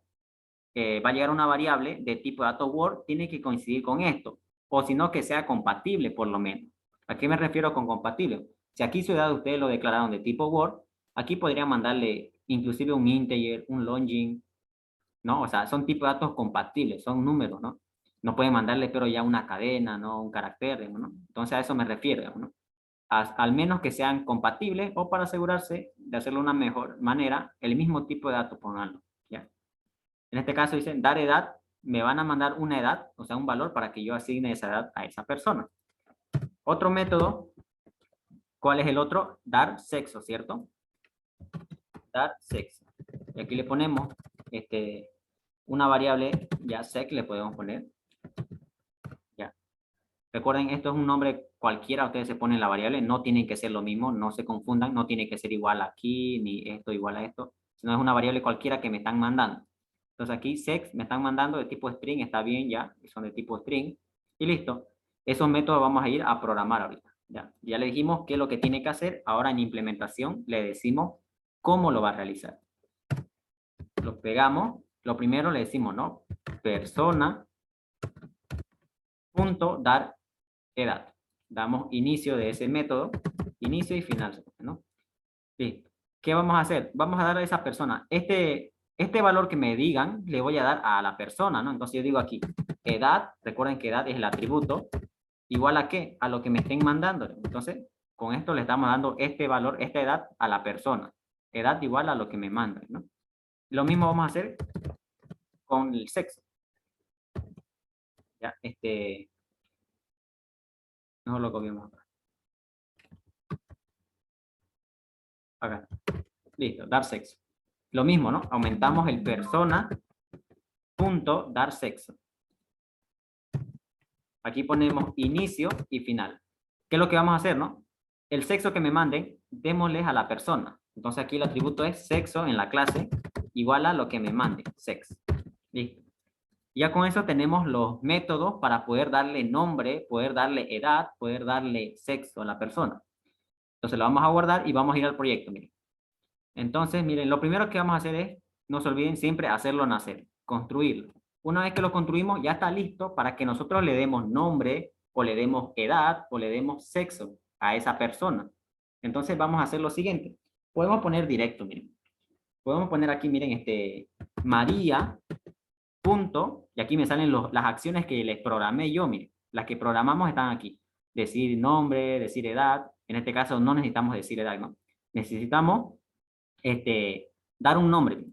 va a llegar una variable de tipo de dato Word, tiene que coincidir con esto. O si no, que sea compatible por lo menos. ¿A qué me refiero con compatible? Si aquí su edad ustedes lo declararon de tipo Word, aquí podrían mandarle inclusive un integer, un longing, ¿no? O sea, son tipos de datos compatibles, son números, ¿no? No pueden mandarle, pero ya una cadena, ¿no? Un carácter, ¿no? Entonces a eso me refiero, ¿no? Al menos que sean compatibles o para asegurarse de hacerlo de una mejor manera, el mismo tipo de datos ponganlo, ¿ya? En este caso dicen dar edad, me van a mandar una edad, o sea, un valor para que yo asigne esa edad a esa persona. Otro método, ¿cuál es el otro? Dar sexo, ¿cierto? Dar sexo. Y aquí le ponemos una variable, ya sex le podemos poner. Ya. Recuerden, esto es un nombre cualquiera, ustedes se ponen la variable, no tienen que ser lo mismo, no se confundan, no tiene que ser igual aquí, ni esto igual a esto, sino es una variable cualquiera que me están mandando. Entonces aquí sex me están mandando de tipo string, está bien ya, son de tipo string, y listo. Esos métodos vamos a ir a programar ahorita. Ya le dijimos qué es lo que tiene que hacer, ahora en implementación le decimos cómo lo va a realizar. Lo pegamos, lo primero le decimos, ¿no? Persona, punto, dar edad. Damos inicio de ese método, inicio y final, ¿no? Listo. ¿Qué vamos a hacer? Vamos a dar a esa persona, este valor que me digan, le voy a dar a la persona, ¿no? Entonces yo digo aquí, edad, recuerden que edad es el atributo, igual a qué? A lo que me estén mandando. Entonces, con esto le estamos dando este valor, esta edad a la persona. Edad igual a lo que me mandan, ¿no? Lo mismo vamos a hacer con el sexo. Ya, no lo copiamos acá. Acá. Listo, dar sexo. Lo mismo, ¿no? Aumentamos el persona punto dar sexo. Aquí ponemos inicio y final. ¿Qué es lo que vamos a hacer, no? El sexo que me manden, démosles a la persona. Entonces aquí el atributo es sexo en la clase, igual a lo que me manden, sex. Listo. Ya con eso tenemos los métodos para poder darle nombre, poder darle edad, poder darle sexo a la persona. Entonces lo vamos a guardar y vamos a ir al proyecto, miren. Entonces, miren, lo primero que vamos a hacer es, no se olviden siempre hacerlo nacer, construirlo. Una vez que lo construimos, ya está listo para que nosotros le demos nombre, o le demos edad, o le demos sexo a esa persona. Entonces vamos a hacer lo siguiente. Podemos poner directo, miren. Podemos poner aquí, miren, María, punto, y aquí me salen las acciones que les programé yo, miren. Las que programamos están aquí. Decir nombre, decir edad. En este caso no necesitamos decir edad, ¿no? Necesitamos dar un nombre.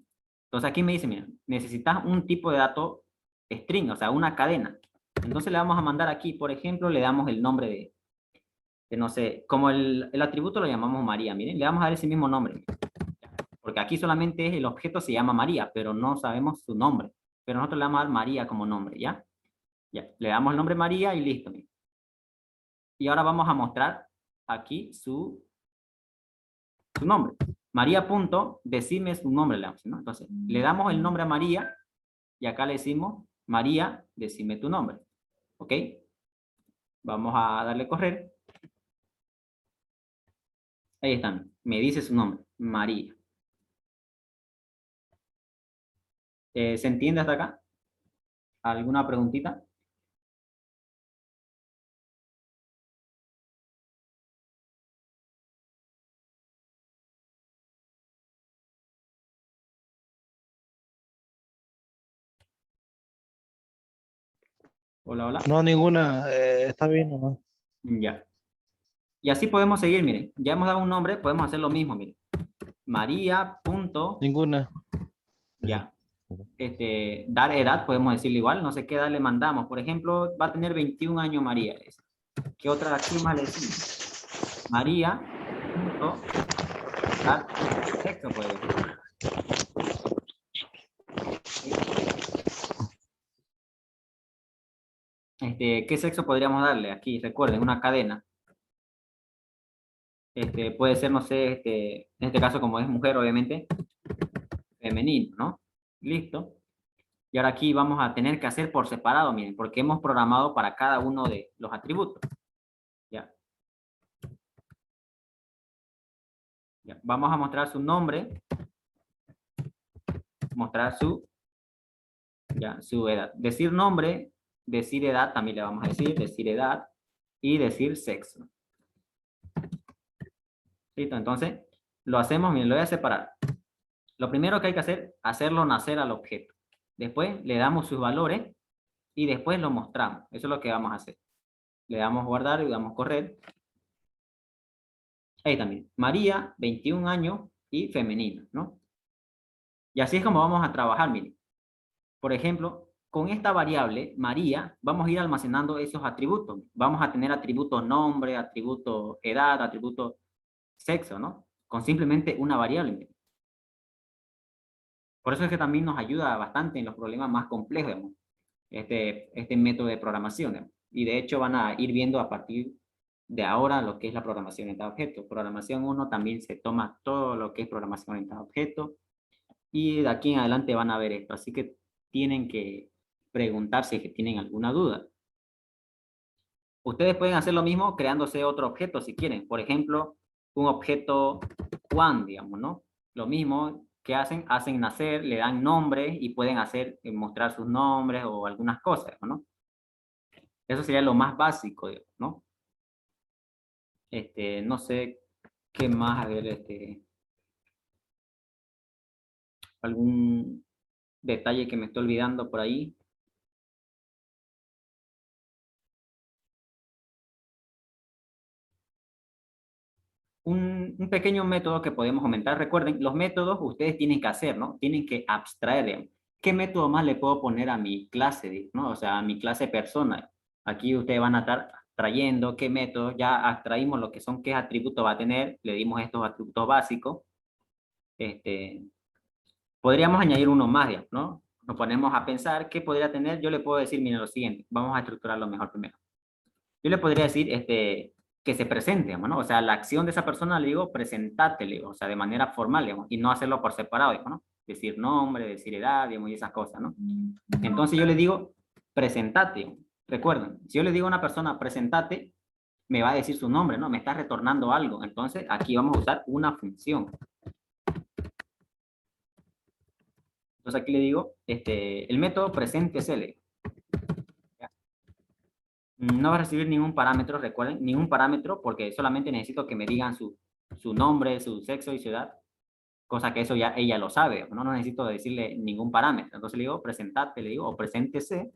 Entonces aquí me dice, mira, necesitas un tipo de dato string, o sea, una cadena. Entonces le vamos a mandar aquí, por ejemplo, le damos el nombre de no sé, como el atributo lo llamamos María, miren, le vamos a dar ese mismo nombre. Porque aquí solamente el objeto se llama María, pero no sabemos su nombre. Pero nosotros le vamos a dar María como nombre, ¿ya? Ya, le damos el nombre María y listo. Miren. Y ahora vamos a mostrar aquí su nombre. María punto, decime su nombre, le damos, ¿no? Entonces, le damos el nombre a María y acá le decimos, María, decime tu nombre. ¿Ok? Vamos a darle correr. Ahí están. Me dice su nombre, María. ¿Se entiende hasta acá? ¿Alguna preguntita? Hola, hola. No, ninguna. Está bien, ¿no? Ya. Y así podemos seguir, miren. Ya hemos dado un nombre, podemos hacer lo mismo, miren. María punto, Ninguna. ya. Dar edad, podemos decirle igual, no sé qué edad le mandamos. Por ejemplo, va a tener 21 años María. ¿Qué otra acción más le decimos? María punto, dar sexo, puede decir. ¿Qué sexo podríamos darle? Aquí, recuerden, una cadena. Puede ser, no sé, en este caso como es mujer, obviamente, femenino, ¿no? Listo. Y ahora aquí vamos a tener que hacer por separado, miren, porque hemos programado para cada uno de los atributos. Ya. Ya. Vamos a mostrar su nombre, mostrar su edad. Decir nombre, decir edad, también le vamos a decir edad y decir sexo. Listo, entonces lo hacemos, miren, lo voy a separar. Lo primero que hay que hacer, hacerlo nacer al objeto. Después le damos sus valores y después lo mostramos. Eso es lo que vamos a hacer. Le damos guardar y le damos correr. Ahí también. María, 21 años y femenino, ¿no? Y así es como vamos a trabajar, miren. Por ejemplo, con esta variable, María, vamos a ir almacenando esos atributos. Vamos a tener atributos nombre, atributo edad, atributo sexo, ¿no? Con simplemente una variable. Por eso es que también nos ayuda bastante en los problemas más complejos, ¿no? Este método de programación, ¿no? Y de hecho van a ir viendo a partir de ahora lo que es la programación orientada a objetos. Programación 1 también se toma todo lo que es programación orientada a objetos. Y de aquí en adelante van a ver esto. Así que tienen que preguntarse si tienen alguna duda. Ustedes pueden hacer lo mismo creándose otro objeto si quieren. Por ejemplo, un objeto Juan, digamos, ¿no? Lo mismo que hacen nacer, le dan nombres y pueden hacer, mostrar sus nombres o algunas cosas, ¿no? Eso sería lo más básico, ¿no? No sé qué más, a ver, algún detalle que me estoy olvidando por ahí. Un pequeño método que podemos aumentar. Recuerden, los métodos ustedes tienen que hacer, ¿no? Tienen que abstraer, digamos. ¿Qué método más le puedo poner a mi clase, ¿no? O sea, a mi clase persona. Aquí ustedes van a estar trayendo qué método, ya abstraímos lo que son, qué atributos va a tener, le dimos estos atributos básicos. Podríamos añadir uno más, digamos, ¿no? Nos ponemos a pensar qué podría tener. Yo le puedo decir, miren lo siguiente, vamos a estructurarlo mejor primero. Yo le podría decir, que se presente, digamos, ¿no? O sea, la acción de esa persona, le digo, presentate, le digo, o sea, de manera formal, digamos, y no hacerlo por separado, digamos, ¿no? Decir nombre, decir edad, digamos, y esas cosas, ¿no? Entonces yo le digo, presentate, digamos. Recuerden, si yo le digo a una persona, presentate, me va a decir su nombre, ¿no? Me está retornando algo. Entonces, aquí vamos a usar una función. Entonces aquí le digo, el método preséntese, le digo. No va a recibir ningún parámetro, recuerden, ningún parámetro, porque solamente necesito que me digan su nombre, su sexo y su edad, cosa que eso ya ella lo sabe, no necesito decirle ningún parámetro. Entonces le digo, presentate, le digo, o preséntese,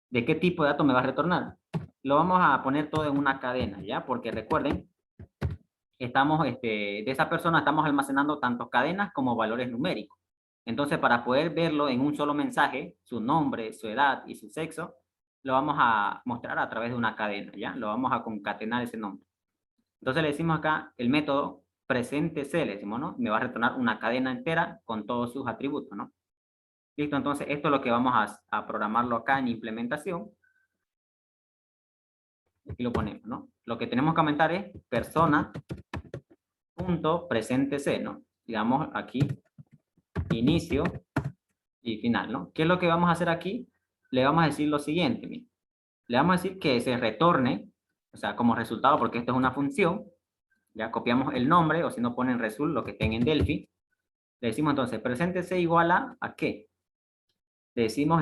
¿de qué tipo de dato me va a retornar? Lo vamos a poner todo en una cadena, ¿ya? Porque recuerden, estamos, de esa persona estamos almacenando tanto cadenas como valores numéricos. Entonces, para poder verlo en un solo mensaje, su nombre, su edad y su sexo, lo vamos a mostrar a través de una cadena, ¿ya? Lo vamos a concatenar ese nombre. Entonces le decimos acá el método preséntese, le decimos, ¿no? Me va a retornar una cadena entera con todos sus atributos, ¿no? Listo, entonces esto es lo que vamos a programarlo acá en implementación. Aquí lo ponemos, ¿no? Lo que tenemos que aumentar es persona.preséntese, ¿no? Digamos aquí, inicio y final, ¿no? ¿Qué es lo que vamos a hacer aquí? Le vamos a decir lo siguiente, miren. Le vamos a decir que se retorne, o sea, como resultado, porque esto es una función, ya copiamos el nombre, o si no ponen result, lo que estén en Delphi. Le decimos entonces, preséntese igual ¿a qué? Le decimos,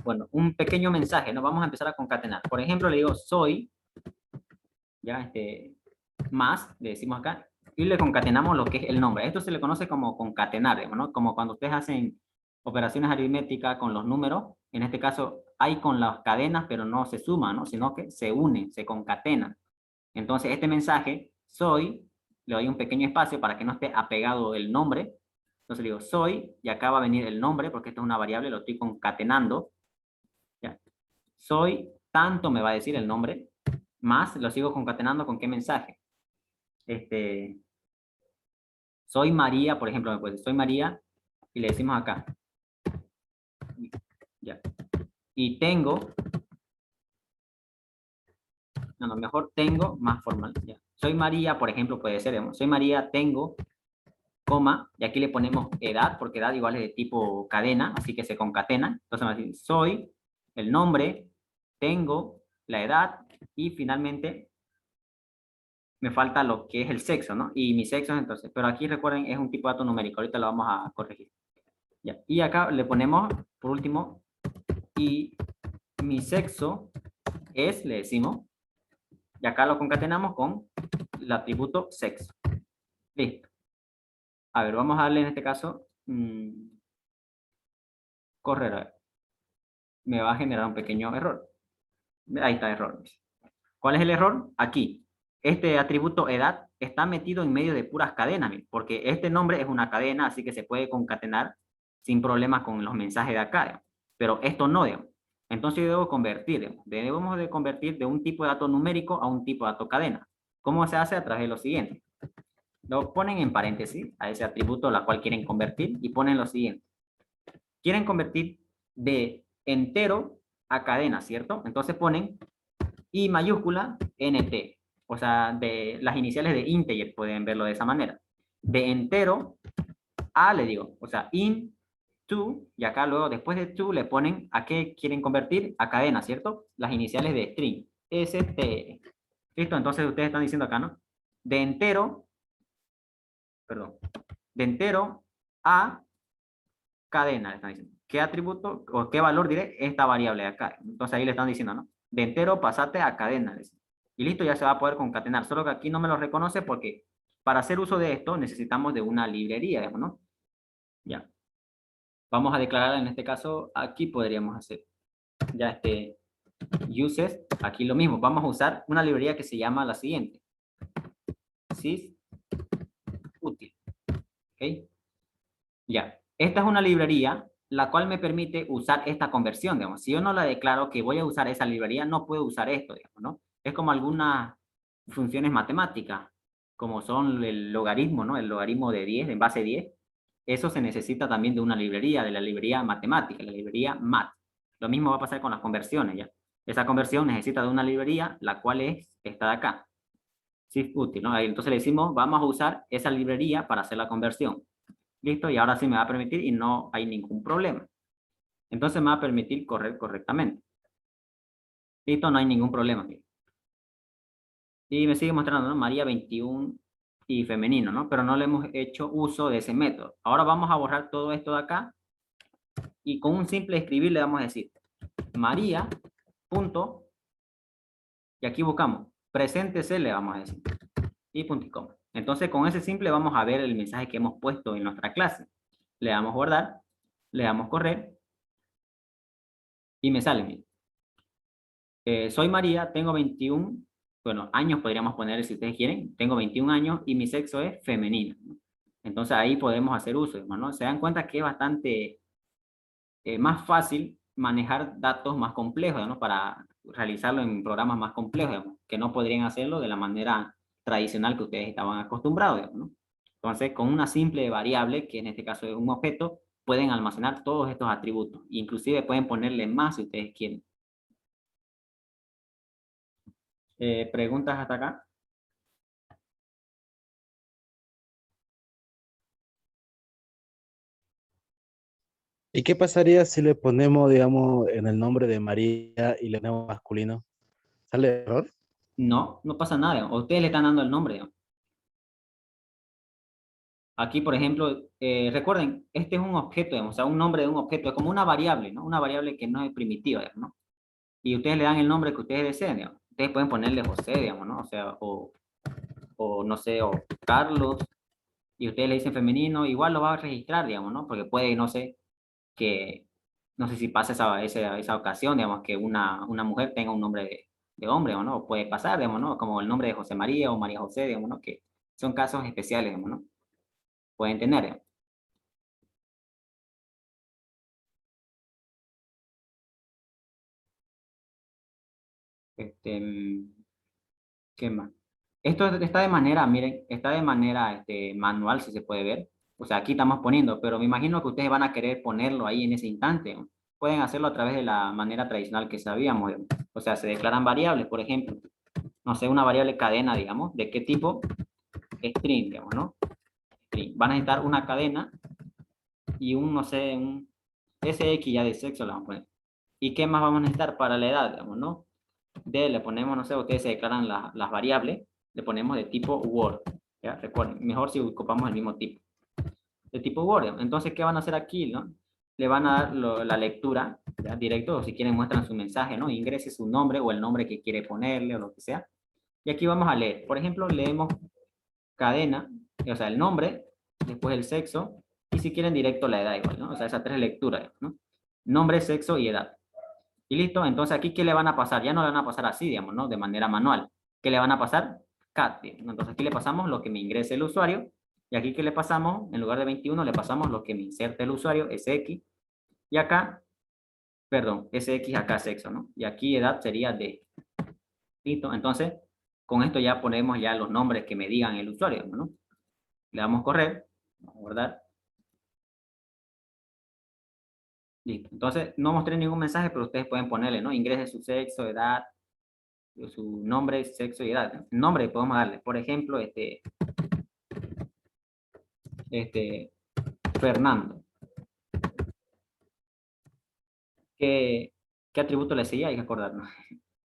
bueno, un pequeño mensaje, ¿no? Vamos a empezar a concatenar. Por ejemplo, le digo, soy, ya, más, le decimos acá, y le concatenamos lo que es el nombre. Esto se le conoce como concatenar, ¿no? Como cuando ustedes hacen operaciones aritméticas con los números, en este caso hay con las cadenas, pero no se suman, ¿no? Sino que se unen, se concatenan. Entonces, este mensaje, soy, le doy un pequeño espacio para que no esté apegado el nombre. Entonces le digo, soy, y acá va a venir el nombre, porque esto es una variable, lo estoy concatenando. ¿Ya? Soy tanto, me va a decir el nombre, más lo sigo concatenando con qué mensaje. Soy María, por ejemplo, soy María, y le decimos acá. Ya. Y tengo, no, mejor tengo, más formal. Ya. Soy María, por ejemplo, puede ser, soy María, tengo, coma, y aquí le ponemos edad, porque edad igual es de tipo cadena, así que se concatena. Entonces vamos a decir, soy, el nombre, tengo, la edad, y finalmente me falta lo que es el sexo, ¿no? Y mi sexo, entonces, pero aquí recuerden, es un tipo de dato numérico, ahorita lo vamos a corregir. Ya. Y acá le ponemos, por último, y mi sexo es, le decimos, y acá lo concatenamos con el atributo sexo. Listo. A ver, vamos a darle en este caso, correr, a ver. Me va a generar un pequeño error. Ahí está error. ¿Cuál es el error? Aquí. Este atributo edad está metido en medio de puras cadenas, porque este nombre es una cadena, así que se puede concatenar sin problemas con los mensajes de acá, digamos. Pero esto no, digamos. Entonces yo debo convertir, digamos. Debemos de convertir de un tipo de dato numérico a un tipo de dato cadena. ¿Cómo se hace? A través de lo siguiente. Lo ponen en paréntesis a ese atributo la cual quieren convertir y ponen lo siguiente. Quieren convertir de entero a cadena, ¿cierto? Entonces ponen I mayúscula NT. O sea, de las iniciales de integer, pueden verlo de esa manera. De entero a, le digo, o sea, int to, y acá luego después de to le ponen a qué quieren convertir, a cadena, ¿cierto? Las iniciales de string, ST. ¿Listo? Entonces ustedes están diciendo acá, ¿no? De entero, perdón, de entero a cadena, le están diciendo. ¿Qué atributo o qué valor diré esta variable de acá? Entonces ahí le están diciendo, ¿no? De entero pasate a cadena. Y listo, ya se va a poder concatenar. Solo que aquí no me lo reconoce porque para hacer uso de esto necesitamos de una librería, digamos, ¿no? Ya. Vamos a declarar en este caso, aquí podríamos hacer ya uses, aquí lo mismo. Vamos a usar una librería que se llama la siguiente. Sysutil. ¿Ok? Ya. Esta es una librería la cual me permite usar esta conversión, digamos. Si yo no la declaro que voy a usar esa librería, no puedo usar esto, digamos, ¿no? Es como algunas funciones matemáticas, como son el logaritmo, ¿no? El logaritmo de 10, en base 10. Eso se necesita también de una librería, de la librería matemática, la librería mat. Lo mismo va a pasar con las conversiones, ¿ya? Esa conversión necesita de una librería, la cual es esta de acá. Sysutil, ¿no? Entonces le decimos, vamos a usar esa librería para hacer la conversión. Listo, y ahora sí me va a permitir y no hay ningún problema. Entonces me va a permitir correr correctamente. Listo, no hay ningún problema. Y me sigue mostrando, ¿no? María 21 y femenino, ¿no? Pero no le hemos hecho uso de ese método. Ahora vamos a borrar todo esto de acá y con un simple escribir le vamos a decir María, punto, y aquí buscamos, preséntese, le vamos a decir, y punto y coma. Entonces con ese simple vamos a ver el mensaje que hemos puesto en nuestra clase. Le damos guardar, le damos correr, y me sale, miren. Soy María, tengo 21, bueno, años podríamos poner si ustedes quieren, tengo 21 años y mi sexo es femenino, ¿no? Entonces ahí podemos hacer uso, ¿no? Se dan cuenta que es bastante más fácil manejar datos más complejos, ¿no? Para realizarlo en programas más complejos, digamos, que no podrían hacerlo de la manera tradicional que ustedes estaban acostumbrados, digamos, ¿no? Entonces, con una simple variable, que en este caso es un objeto, pueden almacenar todos estos atributos. Inclusive pueden ponerle más si ustedes quieren. ¿Preguntas hasta acá? ¿Y qué pasaría si le ponemos, digamos, en el nombre de María y le ponemos masculino? ¿Sale error? No, no pasa nada, digamos. Ustedes le están dando el nombre, digamos. Aquí, por ejemplo, recuerden, este es un objeto, digamos, o sea, un nombre de un objeto, es como una variable, ¿no? Una variable que no es primitiva, digamos, ¿no? Y ustedes le dan el nombre que ustedes deseen, digamos. Ustedes pueden ponerle José, digamos, ¿no? O sea, o no sé, o Carlos, y ustedes le dicen femenino, igual lo va a registrar, digamos, ¿no? Porque puede, no sé, que, no sé si pasa esa ocasión, digamos, que una mujer tenga un nombre de hombre, ¿o no? Puede pasar, digamos, ¿no? Como el nombre de José María o María José, digamos, ¿no? Que son casos especiales, digamos, ¿no? Pueden tener, digamos. ¿Qué más? Esto está de manera, miren, está de manera manual, si se puede ver. O sea, aquí estamos poniendo, pero me imagino que ustedes van a querer ponerlo ahí en ese instante, ¿no? Pueden hacerlo a través de la manera tradicional que sabíamos, digamos. O sea, se declaran variables, por ejemplo. No sé, una variable cadena, digamos. ¿De qué tipo? String, digamos, ¿no? String. Van a necesitar una cadena y un, no sé, un SX ya de sexo le vamos a poner. ¿Y qué más vamos a necesitar para la edad, digamos, no? Le ponemos, no sé, ustedes se declaran las variables, le ponemos de tipo Word, ¿ya? Recuerden, mejor si ocupamos el mismo tipo. De tipo Word, entonces, ¿qué van a hacer aquí, no? Le van a dar la lectura, ¿ya? Directo, o si quieren muestran su mensaje, ¿no? Ingrese su nombre o el nombre que quiere ponerle o lo que sea. Y aquí vamos a leer. Por ejemplo, leemos cadena, o sea, el nombre, después el sexo, y si quieren directo la edad igual, ¿no? O sea, esas tres lecturas, ¿no? Nombre, sexo y edad. Y listo, entonces aquí, ¿qué le van a pasar? Ya no le van a pasar así, digamos, ¿no? De manera manual. ¿Qué le van a pasar? Cat, digamos. Entonces aquí le pasamos lo que me ingrese el usuario Y aquí, ¿qué le pasamos? En lugar de 21, le pasamos lo que me inserta el usuario, SX. Y acá, perdón, SX acá sexo, ¿no? Y aquí edad sería D. Listo. Entonces, con esto ya ponemos ya los nombres que me digan el usuario, ¿no? Le damos correr. Vamos a guardar. Listo. Entonces, no mostré ningún mensaje, pero ustedes pueden ponerle, ¿no? Ingrese su sexo, edad, su nombre, sexo y edad. Nombre podemos darle. Por ejemplo, Fernando. ¿Qué atributo le seguía? Hay que acordarnos.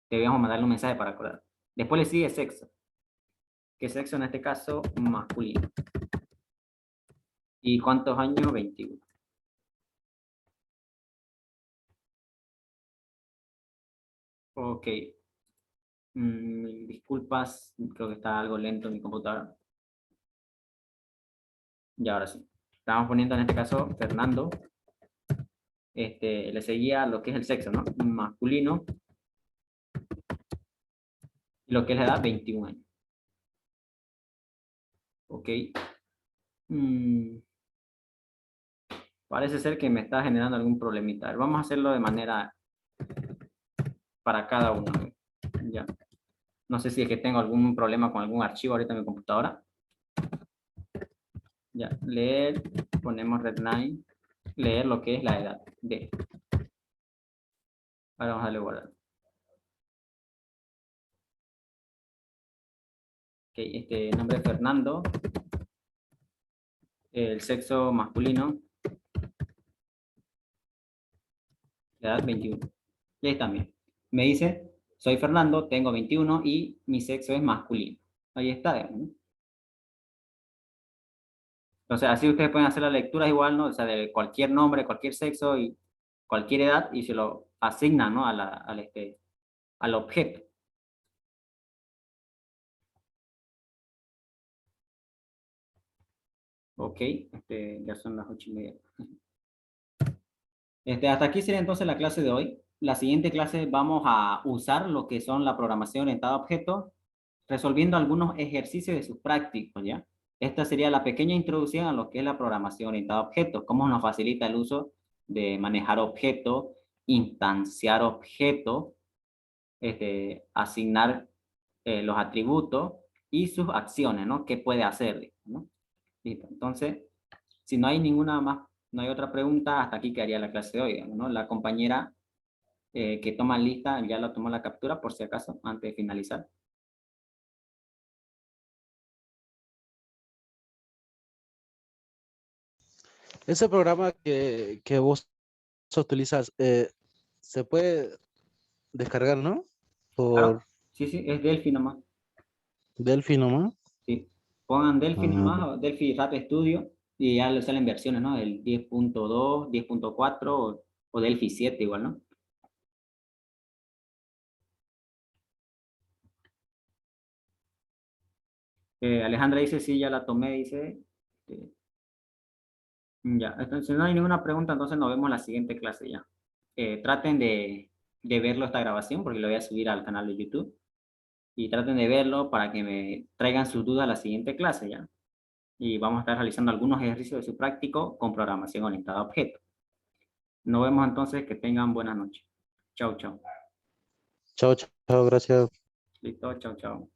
Debíamos mandarle un mensaje para acordar. Después le sigue sexo. ¿Qué sexo en este caso? Masculino. ¿Y cuántos años? 21. Ok. Disculpas, creo que está algo lento en mi computadora. Y ahora sí. Estamos poniendo en este caso Fernando. Le seguía lo que es el sexo, ¿no? Masculino. Y lo que es la edad, 21 años. Ok. Parece ser que me está generando algún problemita. A ver, vamos a hacerlo de manera para cada uno. Ya. No sé si es que tengo algún problema con algún archivo ahorita en mi computadora. Ya, leer, ponemos redline, leer lo que es la edad de. Ahora vamos a darle guardar. Ok, nombre es Fernando. El sexo masculino. La edad 21. Y ahí también. Me dice, soy Fernando, tengo 21 y mi sexo es masculino. Ahí está, ¿no? Entonces, así ustedes pueden hacer la lectura igual, ¿no? O sea, de cualquier nombre, cualquier sexo y cualquier edad y se lo asignan, ¿no? Al objeto. Ok, ya son las 8:30. Hasta aquí sería entonces la clase de hoy. La siguiente clase vamos a usar lo que son la programación orientada a objetos, resolviendo algunos ejercicios de sus prácticos, ¿ya? Esta sería la pequeña introducción a lo que es la programación orientada a objetos, cómo nos facilita el uso de manejar objetos, instanciar objetos, asignar los atributos y sus acciones, ¿no? ¿Qué puede hacer? ¿No? Listo. Entonces, si no hay ninguna más, no hay otra pregunta, hasta aquí quedaría la clase de hoy, digamos, ¿no? La compañera que toma lista ya la tomó la captura, por si acaso, antes de finalizar. Ese programa que vos utilizas, se puede descargar, ¿no? Por Claro, sí, sí, es Delphi nomás. Delphi nomás. Sí. Pongan Delphi Ah, nomás, o Delphi Rap Studio, y ya le salen versiones, ¿no? El 10.2, 10.4 o Delphi 7 igual, ¿no? Alejandra dice, sí, ya la tomé, dice. Ya, entonces si no hay ninguna pregunta, entonces nos vemos en la siguiente clase ya. Traten de verlo esta grabación, porque lo voy a subir al canal de YouTube. Y traten de verlo para que me traigan sus dudas a la siguiente clase ya. Y vamos a estar realizando algunos ejercicios de su práctico con programación orientada a objetos. Nos vemos entonces, que tengan buenas noches. Chao, chao. chao, chao, gracias. Listo, chao, chao.